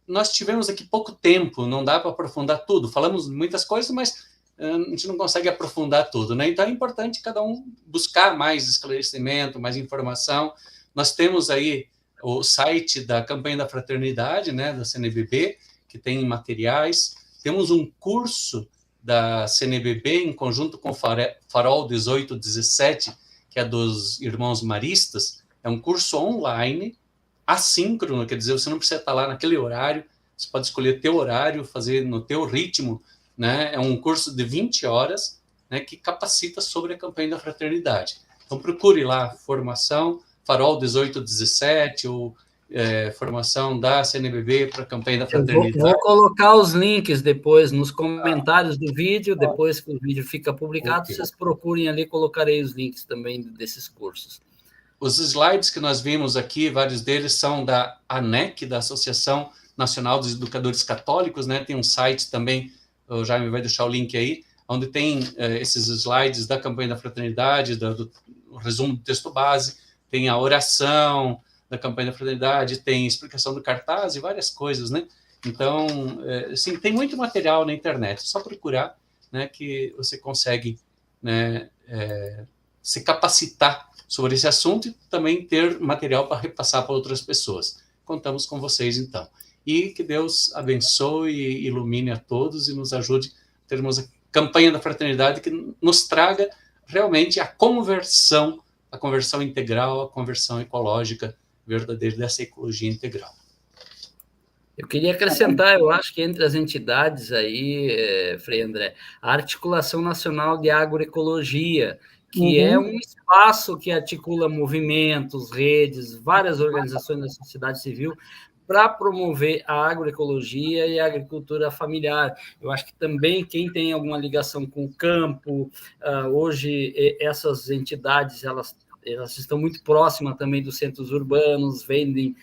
Nós tivemos aqui pouco tempo, não dá para aprofundar tudo, falamos muitas coisas, mas a gente não consegue aprofundar tudo, né? Então é importante cada um buscar mais esclarecimento, mais informação. Nós temos aí o site da Campanha da Fraternidade, né, da CNBB, que tem materiais. Temos um curso da CNBB em conjunto com o Farol 1817, que é dos irmãos maristas. É um curso online, assíncrono, quer dizer, você não precisa estar lá naquele horário, você pode escolher teu horário, fazer no teu ritmo, né? É um curso de 20 horas, né, que capacita sobre a campanha da fraternidade. Então, procure lá, formação, Farol 1817, ou formação da CNBB para a campanha da fraternidade. Vou colocar os links depois nos comentários do vídeo, depois que o vídeo fica publicado, vocês procurem ali, colocarei os links também desses cursos. Os slides que nós vimos aqui, vários deles são da ANEC, da Associação Nacional dos Educadores Católicos, né? Tem um site também, o Jaime vai deixar o link aí, onde tem esses slides da campanha da fraternidade, do resumo do texto base, tem a oração da campanha da fraternidade, tem explicação do cartaz e várias coisas, né? Então, assim, tem muito material na internet, é só procurar, né, que você consegue, né, se capacitar sobre esse assunto e também ter material para repassar para outras pessoas. Contamos com vocês, então. E que Deus abençoe e ilumine a todos e nos ajude a termos a campanha da fraternidade que nos traga realmente a conversão integral, a conversão ecológica verdadeira dessa ecologia integral. Eu queria acrescentar, eu acho que entre as entidades aí, Frei André, a Articulação Nacional de Agroecologia, que é um espaço que articula movimentos, redes, várias organizações da sociedade civil para promover a agroecologia e a agricultura familiar. Eu acho que também quem tem alguma ligação com o campo, hoje essas entidades, elas estão muito próximas também dos centros urbanos, vendem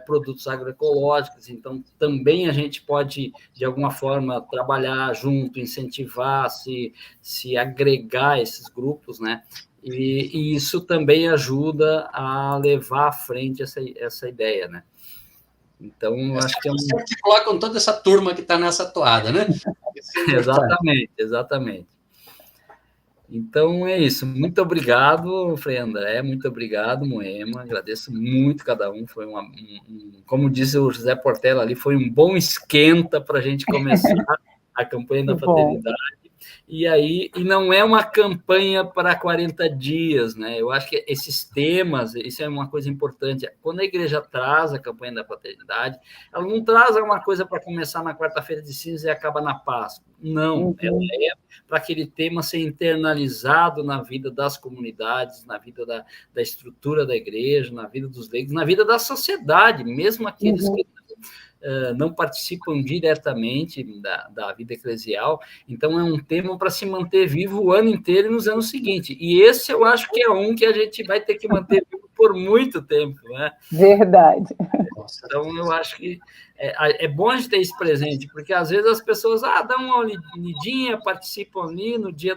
produtos agroecológicos, então também a gente pode, de alguma forma, trabalhar junto, incentivar, se agregar a esses grupos, né? E isso também ajuda a levar à frente essa ideia, né? Então, acho que é Você articular com toda essa turma que está nessa toada, né? Exatamente. Então é isso. Muito obrigado, Frei André. Muito obrigado, Moema. Agradeço muito cada um. Foi como disse o José Portela ali, foi um bom esquenta para a gente começar a campanha da fraternidade. E não é uma campanha para 40 dias, né? Eu acho que esses temas, isso é uma coisa importante. Quando a igreja traz a campanha da fraternidade, ela não traz uma coisa para começar na quarta-feira de cinza e acaba na Páscoa. Não, ela é para aquele tema ser internalizado na vida das comunidades, na vida da estrutura da igreja, na vida dos leigos, na vida da sociedade, mesmo aqueles que não participam diretamente da vida eclesial. Então, é um tema para se manter vivo o ano inteiro e nos anos seguintes. E esse eu acho que é um que a gente vai ter que manter vivo por muito tempo, né? Verdade. Então, eu acho que é bom a gente ter isso presente, porque às vezes as pessoas dão uma lidinha, participam ali no dia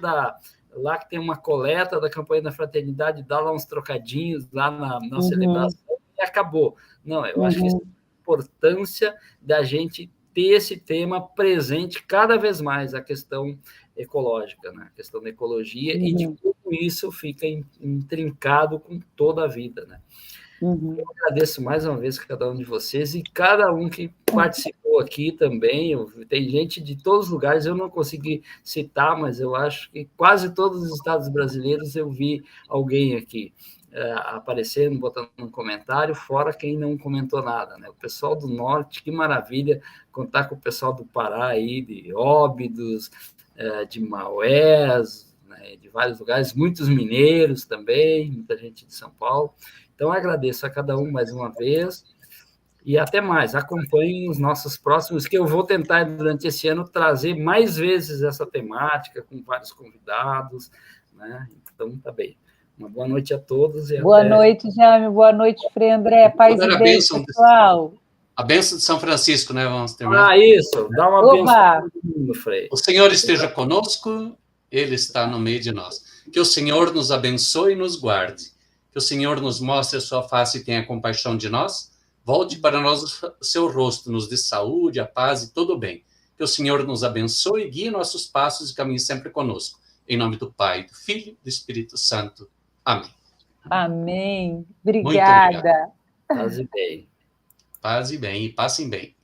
lá que tem uma coleta da campanha da fraternidade, dá lá uns trocadinhos lá na celebração e acabou. Não, eu acho que isso importância da gente ter esse tema presente cada vez mais, a questão ecológica, né? A questão da ecologia e de como isso fica intrincado com toda a vida, né? Eu agradeço mais uma vez a cada um de vocês e cada um que participou aqui também. Tem gente de todos os lugares, eu não consegui citar, mas eu acho que quase todos os estados brasileiros eu vi alguém aqui aparecendo, botando um comentário, fora quem não comentou nada, né? O pessoal do Norte, que maravilha contar com o pessoal do Pará aí, de Óbidos, de Maués, né? De vários lugares, muitos mineiros também, muita gente de São Paulo. Então, agradeço a cada um mais uma vez e até mais. Acompanhem os nossos próximos, que eu vou tentar, durante esse ano, trazer mais vezes essa temática, com vários convidados, né? Então, tá bem. Uma boa noite a todos. Boa noite, Jaime. Boa noite, Frei André. Paz e bem, pessoal. A bênção de São Francisco, né? Vamos terminar. Isso. Dá uma bênção para todo mundo, Frei. O Senhor esteja conosco, Ele está no meio de nós. Que o Senhor nos abençoe e nos guarde. Que o Senhor nos mostre a sua face e tenha compaixão de nós. Volte para nós o seu rosto, nos dê saúde, a paz e todo o bem. Que o Senhor nos abençoe e guie nossos passos e caminhe sempre conosco. Em nome do Pai, do Filho e do Espírito Santo. Amém. Amém. Obrigada. Paz e bem. Paz e bem, e passem bem.